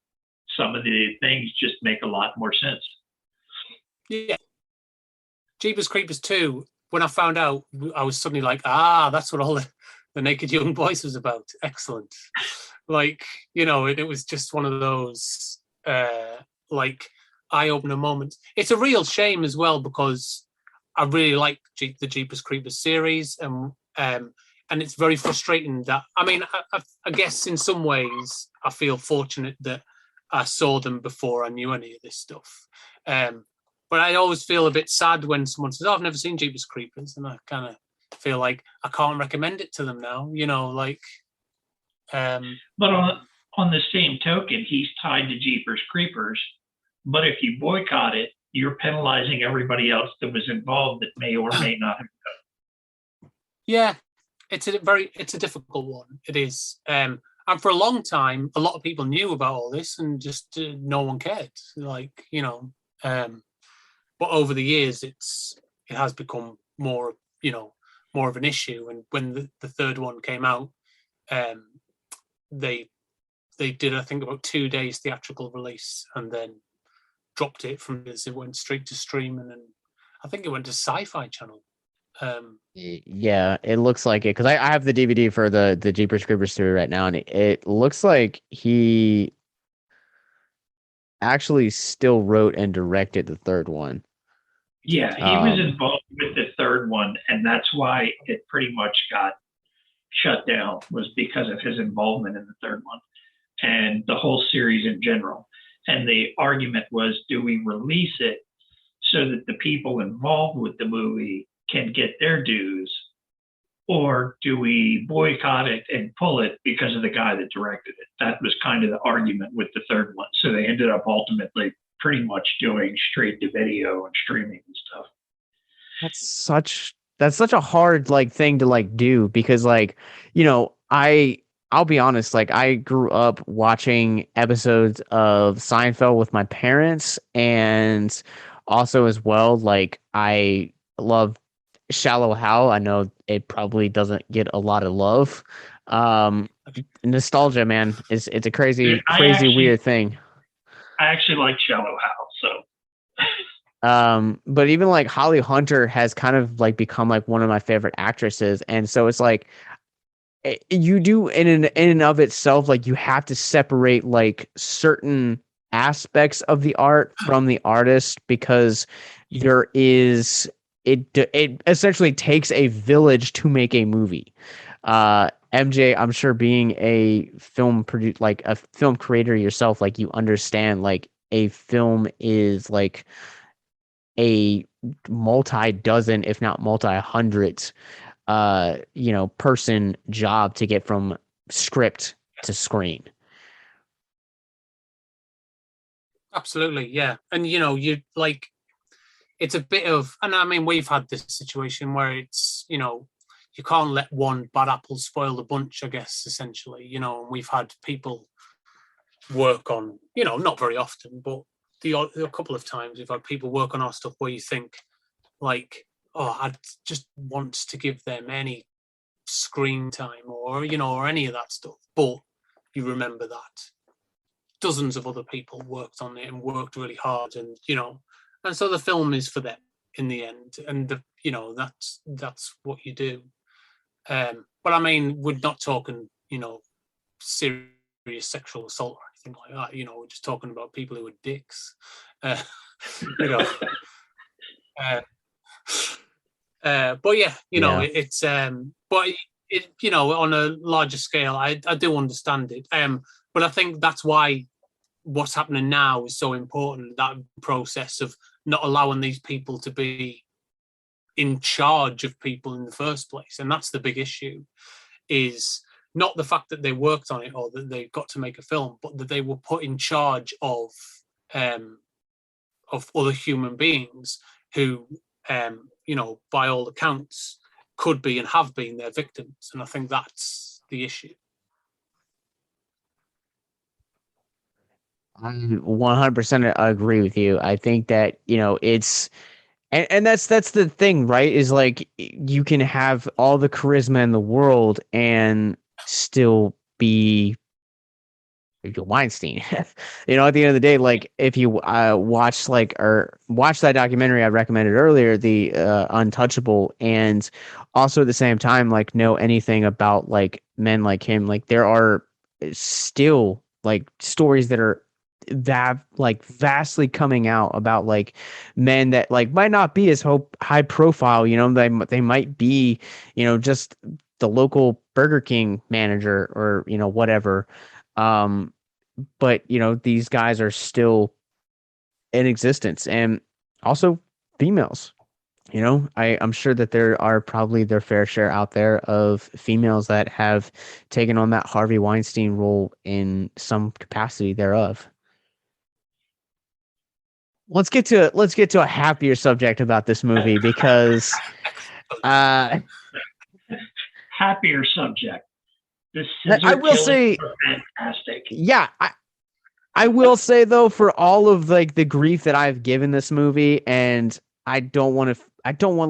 some of the things just make a lot more sense. Yeah. Jeepers Creepers 2, when I found out, I was suddenly like, that's what all the Naked Young Boys was about. Excellent. Like, it was just one of those like eye-opener moments. It's a real shame as well, because I really like the Jeepers Creepers series, and it's very frustrating that, I guess in some ways I feel fortunate that I saw them before I knew any of this stuff. But I always feel a bit sad when someone says, I've never seen Jeepers Creepers, and I kind of feel like I can't recommend it to them now, But on the same token, he's tied to Jeepers Creepers. But if you boycott it, you're penalizing everybody else that was involved that may or may not have done. Yeah, it's a difficult one. It is. And for a long time, a lot of people knew about all this, and just no one cared. Like, you know, but over the years, it has become more, you know, more of an issue. And when the third one came out, they did, I think, about 2 days theatrical release, and then dropped it from this. It went straight to streaming, and I think it went to Sci-Fi Channel. Yeah, it looks like it, because I have the DVD for the Jeepers Creepers 3 right now, and it looks like he actually still wrote and directed the third one. Yeah, he was involved with the third one, and that's why it pretty much got shut down, was because of his involvement in the third one and the whole series in general. And the argument was, do we release it so that the people involved with the movie can get their dues, or do we boycott it and pull it because of the guy that directed it? That was kind of the argument with the third one. So they ended up ultimately pretty much doing straight to video and streaming and stuff. That's such a hard like thing to like do, because like, you know, I'll be honest, like I grew up watching episodes of Seinfeld with my parents, and also as well, like I love Shallow Hal. I know it probably doesn't get a lot of love. Nostalgia, man, it's a crazy, weird thing. I actually like Shallow Hal, so. But even like Holly Hunter has kind of like become like one of my favorite actresses, and so it's like you do in and of itself, like you have to separate like certain aspects of the art from the artist, because there is it essentially takes a village to make a movie. MJ, I'm sure being a film creator yourself, like you understand like a film is like a multi-dozen, if not multi-hundreds, person job to get from script to screen. Absolutely, yeah. And you like, it's a bit of, and I mean, we've had this situation where it's, you can't let one bad apple spoil the bunch, I guess, essentially, and we've had people work on, not very often, but a couple of times we've had people work on our stuff where you think like, oh, I just want to give them any screen time or any of that stuff. But you remember that dozens of other people worked on it and worked really hard, and and so the film is for them in the end, and that's what you do. But I mean, we're not talking serious sexual assault or anything like that. We're just talking about people who are dicks. But yeah, it's but it on a larger scale, I do understand it. But I think that's why what's happening now is so important, that process of not allowing these people to be in charge of people in the first place. And that's the big issue, is not the fact that they worked on it or that they got to make a film, but that they were put in charge of other human beings who, by all accounts, could be and have been their victims. And I think that's the issue. I 100% agree with you. I think that, it's, and that's the thing, right? Is like, you can have all the charisma in the world and still be Weinstein. At the end of the day, like if you watch that documentary I recommended earlier, the Untouchable, and also at the same time like know anything about like men like him, like there are still like stories that are vastly coming out about like men that like might not be as high profile, they might be just the local Burger King manager or whatever, but these guys are still in existence. And also females, I'm sure that there are probably their fair share out there of females that have taken on that Harvey Weinstein role in some capacity thereof. Let's get to a happier subject about this movie, because happier subject. The I scissor will kills say, are fantastic. yeah, I will say though, for all of like the grief that I've given this movie, and I don't want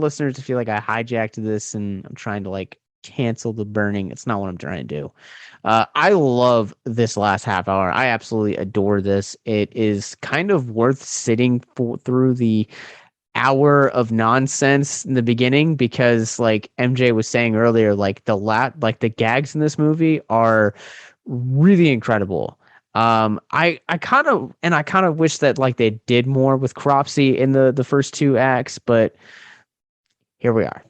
listeners to feel like I hijacked this and I'm trying to like cancel the burning. It's not what I'm trying to do. I love this last half hour. I absolutely adore this. It is kind of worth sitting through the hour of nonsense in the beginning because, like MJ was saying earlier, like like the gags in this movie are really incredible. I kind of wish that like they did more with Cropsy in the first two acts, but here we are.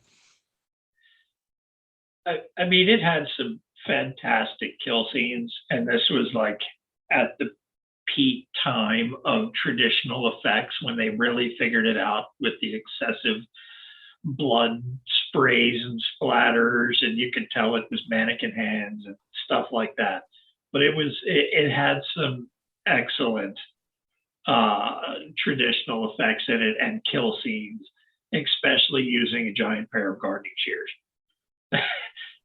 I mean, it had some fantastic kill scenes, and this was like at the peak time of traditional effects when they really figured it out with the excessive blood sprays and splatters, and you could tell it was mannequin hands and stuff like that. But it had some excellent traditional effects in it and kill scenes, especially using a giant pair of gardening shears.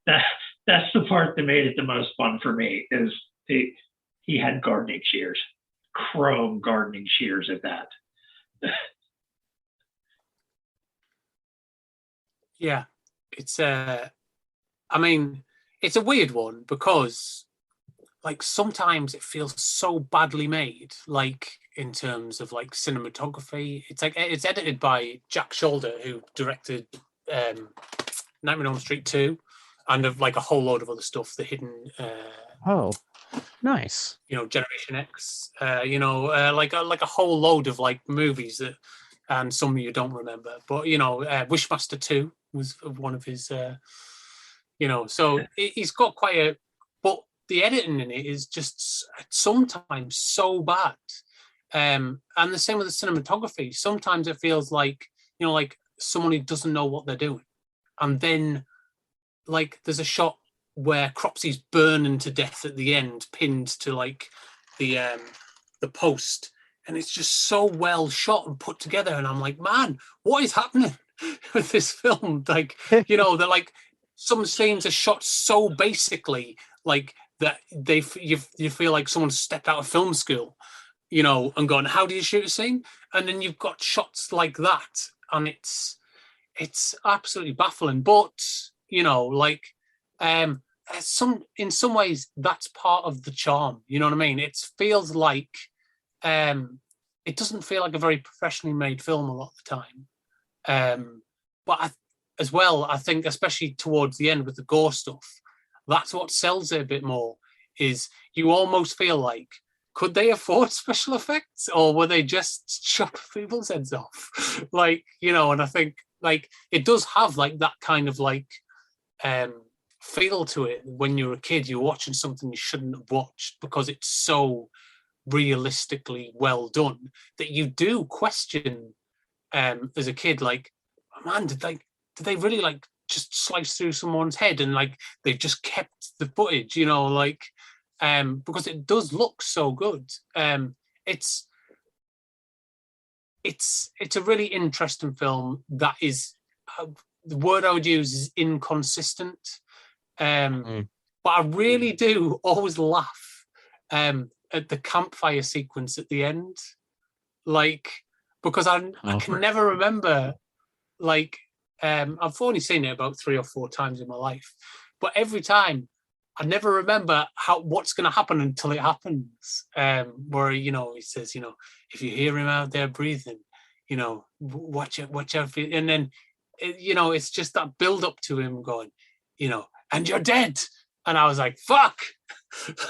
that that's the part that made it the most fun for me. Is he had gardening shears, chrome gardening shears at that. Yeah, it's I mean, it's a weird one because like sometimes it feels so badly made, like in terms of like cinematography. It's like it's edited by Jack Shoulder, who directed Nightmare on Elm Street 2 and of like a whole load of other stuff, The Hidden Oh, nice. Generation X, like a whole load of like movies that, and some you don't remember, but Wishmaster 2 was one of his, so he's got quite a, but the editing in it is just sometimes so bad, and the same with the cinematography. Sometimes it feels like like someone who doesn't know what they're doing, and then like there's a shot where Cropsy's burning to death at the end, pinned to like the post, and it's just so well shot and put together. And I'm like, man, what is happening with this film? Like, they're like some scenes are shot so basically, like that you feel like someone stepped out of film school, and gone, how do you shoot a scene? And then you've got shots like that, and it's absolutely baffling. But like in some ways that's part of the charm. You know what I mean? It feels like it doesn't feel like a very professionally made film a lot of the time. But I think especially towards the end with the gore stuff, that's what sells it a bit more. Is you almost feel like, could they afford special effects, or were they just chop people's heads off? Like, and I think like it does have like that kind of like feel to it. When you're a kid, you're watching something you shouldn't have watched because it's so realistically well done that you do question as a kid, like, oh, man, did they really like just slice through someone's head, and like they've just kept the footage, like because it does look so good. It's a really interesting film that is the word I would use is inconsistent. But I really do always laugh at the campfire sequence at the end, like, because I can never remember, like, I've only seen it about 3 or 4 times in my life, but every time I never remember what's going to happen until it happens. Where he says, if you hear him out there breathing, watch out, and then it's just that build up to him going, and you're dead. And I was like, fuck.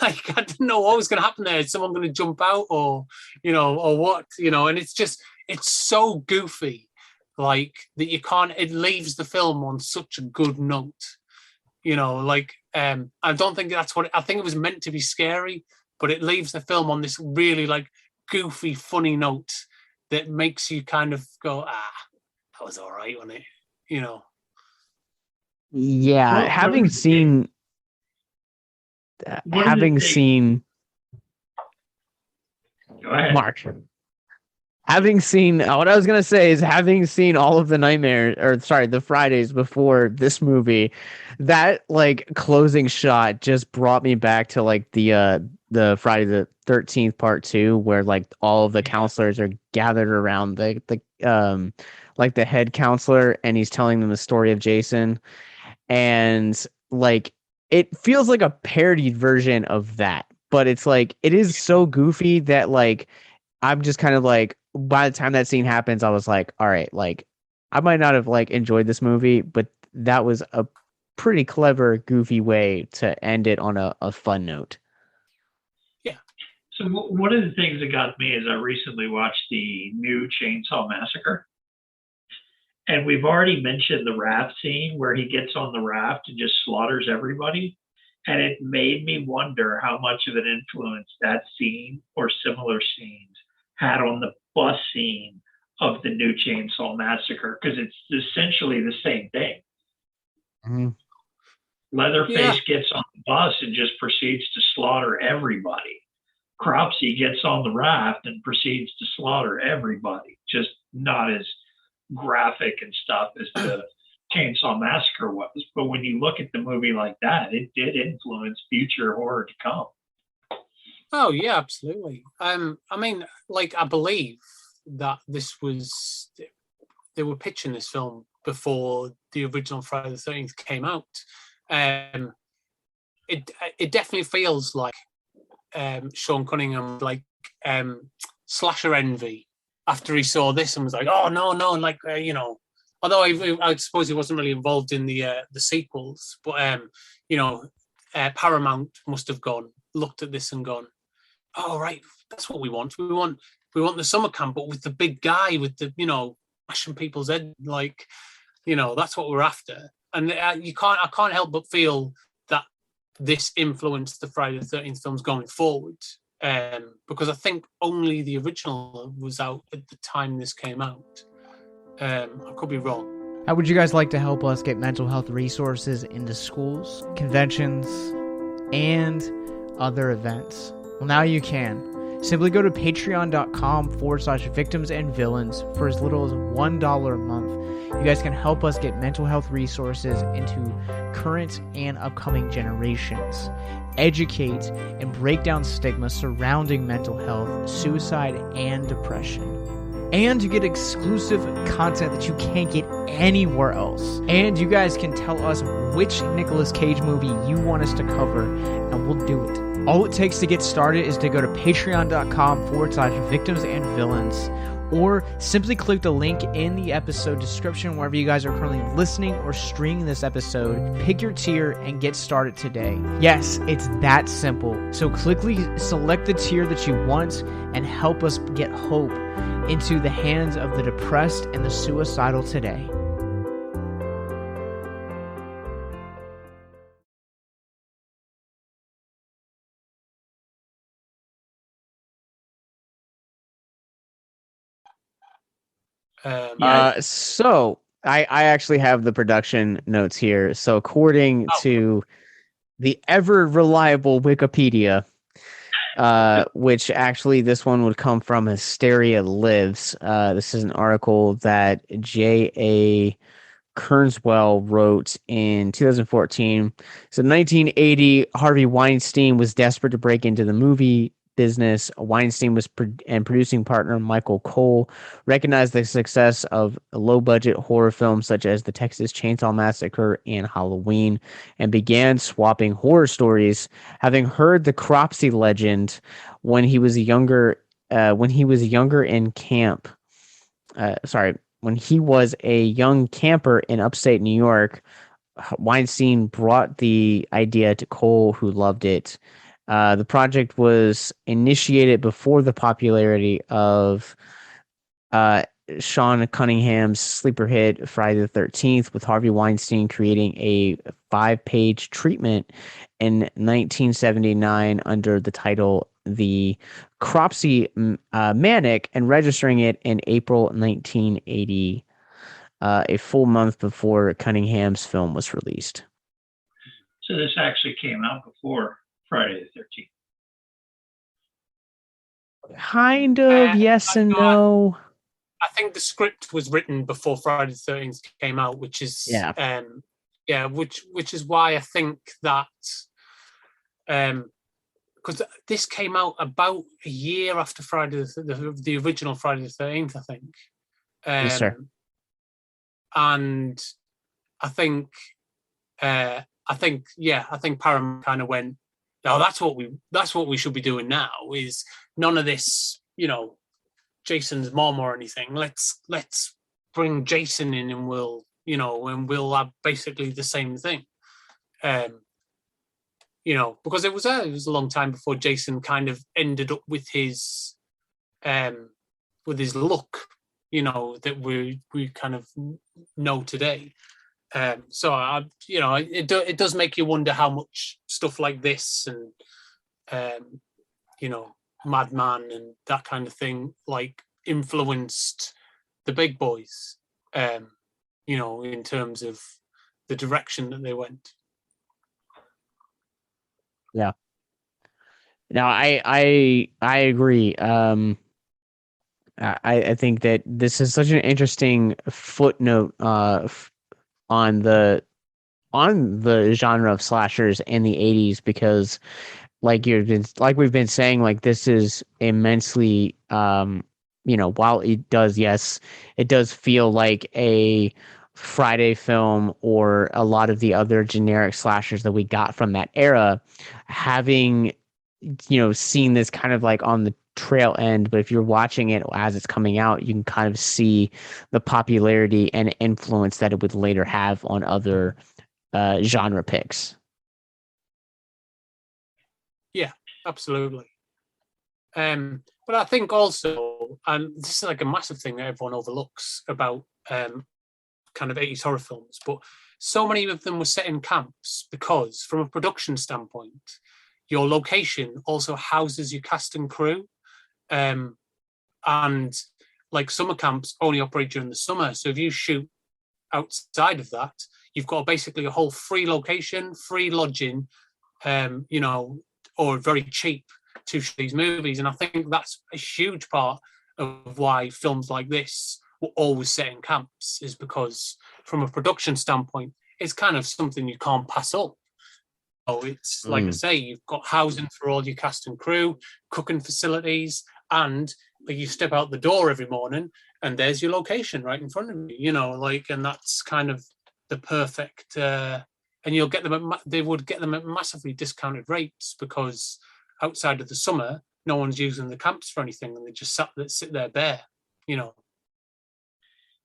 Like, I didn't know what was going to happen there. Is someone going to jump out or what? And it's so goofy, like, that you can't, it leaves the film on such a good note. Like, I don't think that's what, I think it was meant to be scary, but it leaves the film on this really, like, goofy, funny note that makes you kind of go, that was all right, wasn't it? Yeah, Well, having seen Mark, having seen what I was gonna say is having seen all of the nightmares, or sorry, the Fridays before this movie, that like closing shot just brought me back to like the Friday the 13th part two, where like all of the counselors are gathered around the like the head counselor, and he's telling them the story of Jason, and like it feels like a parodied version of that, but it's like it is so goofy that like I'm just kind of like, by the time that scene happens, I was like, all right, like I might not have like enjoyed this movie, but that was a pretty clever, goofy way to end it on a fun note. Yeah. So one of the things that got me is I recently watched the new Chainsaw Massacre, and we've already mentioned the raft scene where he gets on the raft and just slaughters everybody. And it made me wonder how much of an influence that scene or similar scenes had on the bus scene of the new Chainsaw Massacre, because it's essentially the same thing. Mm-hmm. Leatherface gets on the bus and just proceeds to slaughter everybody. Cropsy gets on the raft and proceeds to slaughter everybody. Just not as graphic and stuff as the Chainsaw Massacre was. But when you look at the movie like that, it did influence future horror to come. Oh yeah, absolutely. I mean, like I believe that this was they were pitching this film before the original Friday the 13th came out. It definitely feels like Sean Cunningham like slasher envy after he saw this and was like, oh no, like you know. Although I suppose he wasn't really involved in the sequels, but you know, Paramount must have looked at this and gone, "Oh right, that's what we want. We want the summer camp, but with the big guy with the mashing people's head, like that's what we're after." And I can't help but feel that this influenced the Friday the 13th films going forward, because I think only the original was out at the time this came out. I could be wrong. How would you guys like to help us get mental health resources into schools, conventions, and other events? Well, now you can. Simply go to patreon.com/victims and villains for as little as $1 a month. You guys can help us get mental health resources into current and upcoming generations, educate and break down stigma surrounding mental health, suicide, and depression. And you get exclusive content that you can't get anywhere else. And you guys can tell us which Nicolas Cage movie you want us to cover, and we'll do it. All it takes to get started is to go to patreon.com/victims and villains, or simply click the link in the episode description wherever you guys are currently listening or streaming this episode. Pick your tier and get started today. Yes, it's that simple. So quickly select the tier that you want and help us get hope into the hands of the depressed and the suicidal today. So I actually have the production notes here. So according to the ever reliable Wikipedia, which actually this one would come from Hysteria Lives. This is an article that J.A. Kernswell wrote in 2014. So 1980, Harvey Weinstein was desperate to break into the movie business. Weinstein and producing partner Michael Cole recognized the success of low-budget horror films such as the Texas Chainsaw Massacre and Halloween, and began swapping horror stories. Having heard the Cropsy legend when he was younger in camp. When he was a young camper in upstate New York, Weinstein brought the idea to Cole, who loved it. The project was initiated before the popularity of Sean Cunningham's sleeper hit Friday the 13th, with Harvey Weinstein creating a 5-page treatment in 1979 under the title The Cropsy Manic, and registering it in April 1980, a full month before Cunningham's film was released. So this actually came out before Friday the 13th. Kind of, yes and no. I think the script was written before Friday the 13th came out, which is which is why I think that because this came out about a year after Friday the original Friday the 13th, I think. Yes, sir. And I think Paramount kind of went, no, that's what we should be doing now. Is none of this, Jason's mom or anything. Let's bring Jason in, and we'll have basically the same thing. Because it was a long time before Jason kind of ended up with his look, that we kind of know today. So it does make you wonder how much stuff like this and Madman and that kind of thing like influenced the big boys, in terms of the direction that they went. Yeah. No, I agree. I think that this is such an interesting footnote on the genre of slashers in the 80s, because like we've been saying, like this is immensely while it does feel like a Friday film or a lot of the other generic slashers that we got from that era, having seen this kind of like on the trail end, but if you're watching it as it's coming out, you can kind of see the popularity and influence that it would later have on other genre picks. Yeah, absolutely. But I think also, and this is like a massive thing that everyone overlooks about kind of 80s horror films, but so many of them were set in camps because from a production standpoint, your location also houses your cast and crew. And like summer camps only operate during the summer. So if you shoot outside of that, you've got basically a whole free location, free lodging, or very cheap to shoot these movies. And I think that's a huge part of why films like this were always set in camps, is because from a production standpoint, it's kind of something you can't pass up. Oh, it's like I say, you've got housing for all your cast and crew, cooking facilities, and like you step out the door every morning and there's your location right in front of you, and that's kind of the perfect, and you'll get them they would get them at massively discounted rates, because outside of the summer, no one's using the camps for anything and they just sit there bare,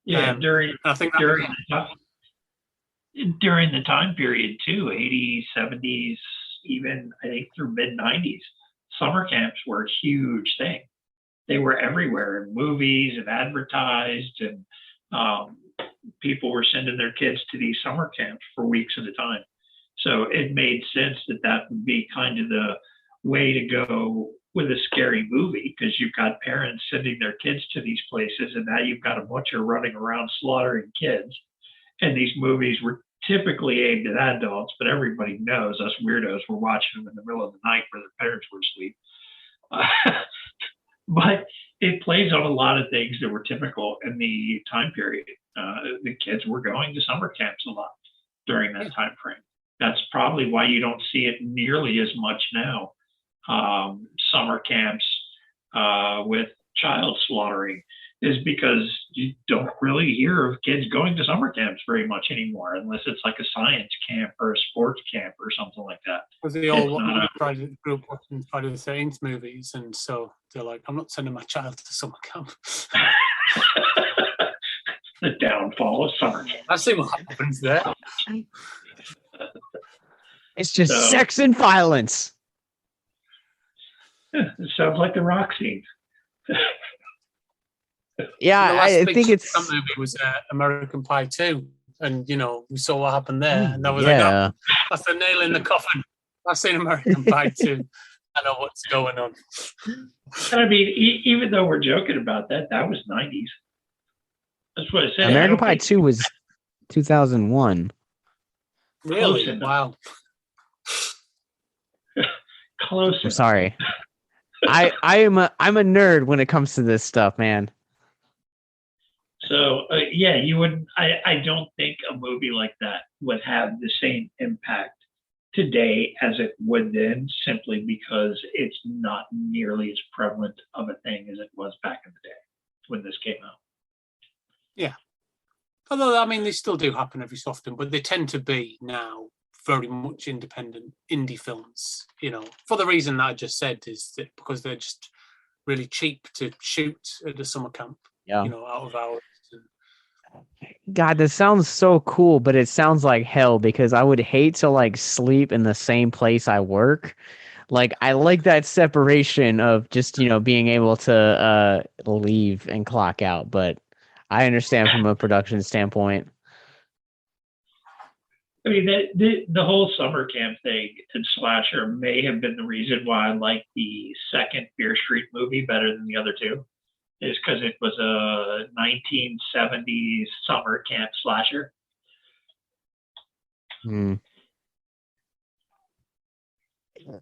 Yeah, during I think during the time period too, 80s, 70s, even I think through mid 90s, summer camps were a huge thing. They were everywhere in movies and advertised, and people were sending their kids to these summer camps for weeks at a time. So it made sense that would be kind of the way to go with a scary movie, because you've got parents sending their kids to these places, and now you've got a butcher running around slaughtering kids. And these movies were typically aimed at adults, but everybody knows us weirdos were watching them in the middle of the night where their parents were asleep. But it plays on a lot of things that were typical in the time period. The kids were going to summer camps a lot during that time frame. That's probably why you don't see it nearly as much now. Summer camps with child slaughtering is because you don't really hear of kids going to summer camps very much anymore, unless it's like a science camp or a sports camp or something like that. Because they all grew up watching Friday the 13th movies, and so they're like, I'm not sending my child to summer camp. The downfall of summer camp. I see what happens there. It's just sex and violence. It sounds like the rock scene. Yeah, I think it's. That movie was American Pie 2, and we saw what happened there, and I was like, oh, that's a nail in the coffin. I've seen American Pie 2. I know what's going on. I mean, even though we're joking about that, that was 90s. That's what I said. American Pie 2 was 2001. Really? Wow. Close. I'm sorry. I'm a nerd when it comes to this stuff, man. So yeah, you would. I don't think a movie like that would have the same impact today as it would then, simply because it's not nearly as prevalent of a thing as it was back in the day when this came out. Yeah. Although, I mean, they still do happen every so often, but they tend to be now very much independent indie films, for the reason that I just said, is that because they're just really cheap to shoot at a summer camp, Yeah. out of hours. God, this sounds so cool, but it sounds like hell because I would hate to like sleep in the same place I work. Like I like that separation of just, being able to leave and clock out, but I understand from a production standpoint. I mean, the whole summer camp thing and slasher may have been the reason why I like the second Fear Street movie better than the other two, is because it was a 1970s summer camp slasher. Hmm.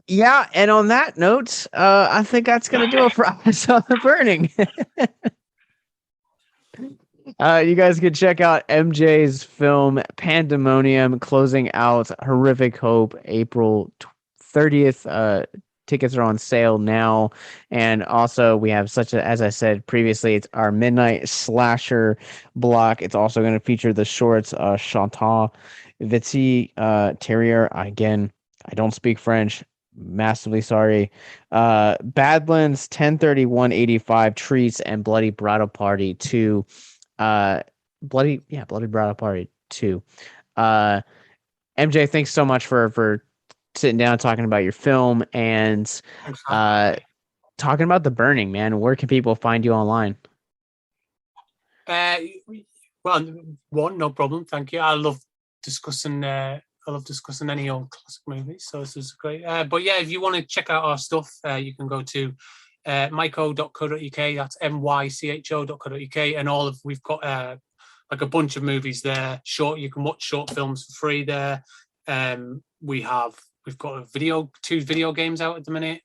Yeah, and on that note, I think that's gonna do it for us on the burning. You guys can check out MJ's film Pandemonium, closing out Horrific Hope, April 30th. Tickets are on sale now, and also we have as I said previously, it's our midnight slasher block. It's also going to feature the shorts Chantal Vitsy Terrier. Again, I don't speak French. Massively sorry. Badlands 103185 Treats and Bloody Bridal Party 2. Bloody Bridal Party 2. MJ, thanks so much for sitting down talking about your film and talking about The Burning, man. Where can people find you online? Well, no problem. Thank you. I love discussing any old classic movies, so this is great. But yeah, if you want to check out our stuff, you can go to myco.co.uk. That's mycho.co.uk, and we've got like a bunch of movies there. You can watch short films for free there. We've got two video games out at the minute.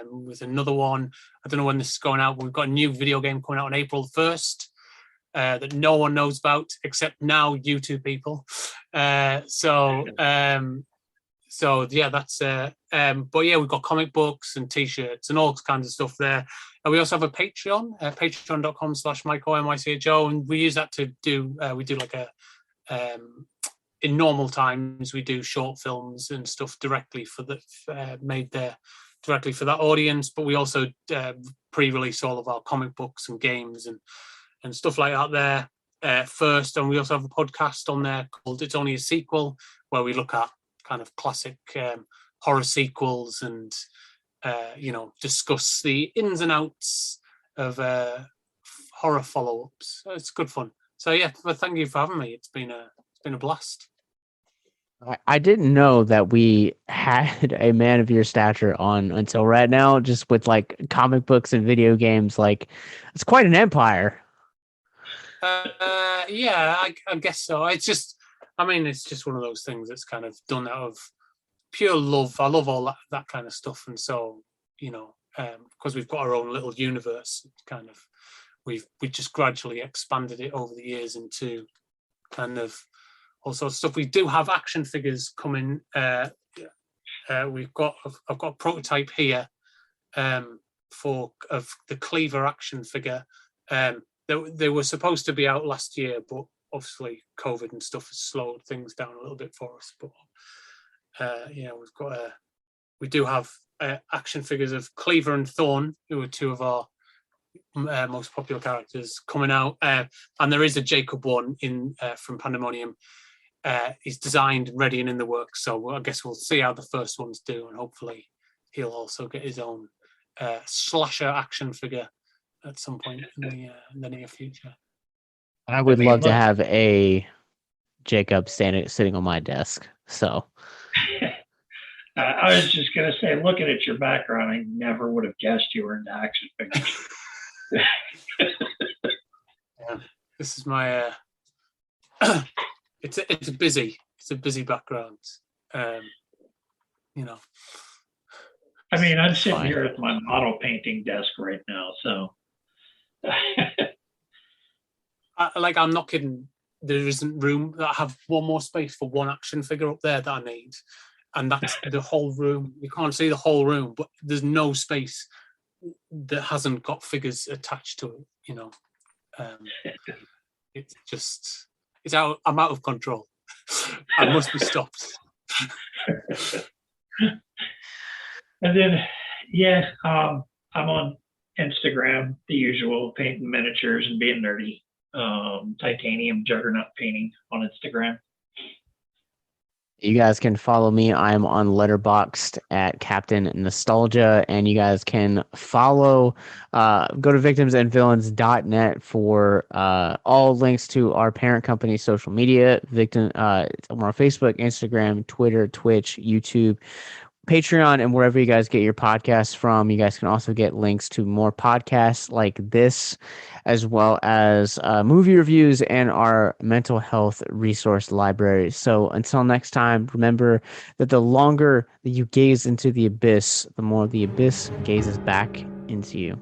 With another one, I don't know when this is going out, but we've got a new video game coming out on April 1st. That no one knows about except now you two people. So yeah, that's but yeah, we've got comic books and t-shirts and all kinds of stuff there. And we also have a Patreon, patreon.com/mycho, and we use that to do we do like in normal times we do short films and stuff directly for made there directly for that audience, but we also pre-release all of our comic books and games and stuff like that there first. And we also have a podcast on there called It's Only a Sequel, where we look at kind of classic horror sequels and discuss the ins and outs of horror follow-ups. So it's good fun. So yeah, but thank you for having me. It's been a blast. I didn't know that we had a man of your stature on until right now, just with like comic books and video games. Like, it's quite an empire. Yeah, I guess so. It's just one of those things that's kind of done out of pure love. I love all that kind of stuff, and so because we've got our own little universe, kind of we just gradually expanded it over the years into kind of all sorts of stuff. We do have action figures coming. I've got a prototype here of the Cleaver action figure. They were supposed to be out last year, but obviously COVID and stuff has slowed things down a little bit for us. But we do have action figures of Cleaver and Thorn, who are two of our most popular characters, coming out, and there is a Jacob one in from Pandemonium. He's designed, ready, and in the works. So I guess we'll see how the first ones do, and hopefully he'll also get his own slasher action figure at some point in the near future. I would love to have a Jacob sitting on my desk. So I was just going to say, looking at your background, I never would have guessed you were into action figures. Yeah, this is my. It's a busy background. I mean, I'm sitting here at my model painting desk right now, so. I'm not kidding. There isn't room. I have one more space for one action figure up there that I need, and that's the whole room. You can't see the whole room, but there's no space that hasn't got figures attached to it. You know, it's just it's out. I'm out of control. I must be stopped. And then, yeah, I'm on Instagram, the usual, painting miniatures and being nerdy. Titanium Juggernaut painting on Instagram. You guys can follow me. I'm on Letterboxd at Captain Nostalgia, and you guys can follow, go to victimsandvillains.net for all links to our parent company's social media. On our Facebook, Instagram, Twitter, Twitch, YouTube, Patreon, and wherever you guys get your podcasts from. You guys can also get links to more podcasts like this, as well as movie reviews and our mental health resource library. So until next time, remember that the longer that you gaze into the abyss, the more the abyss gazes back into you.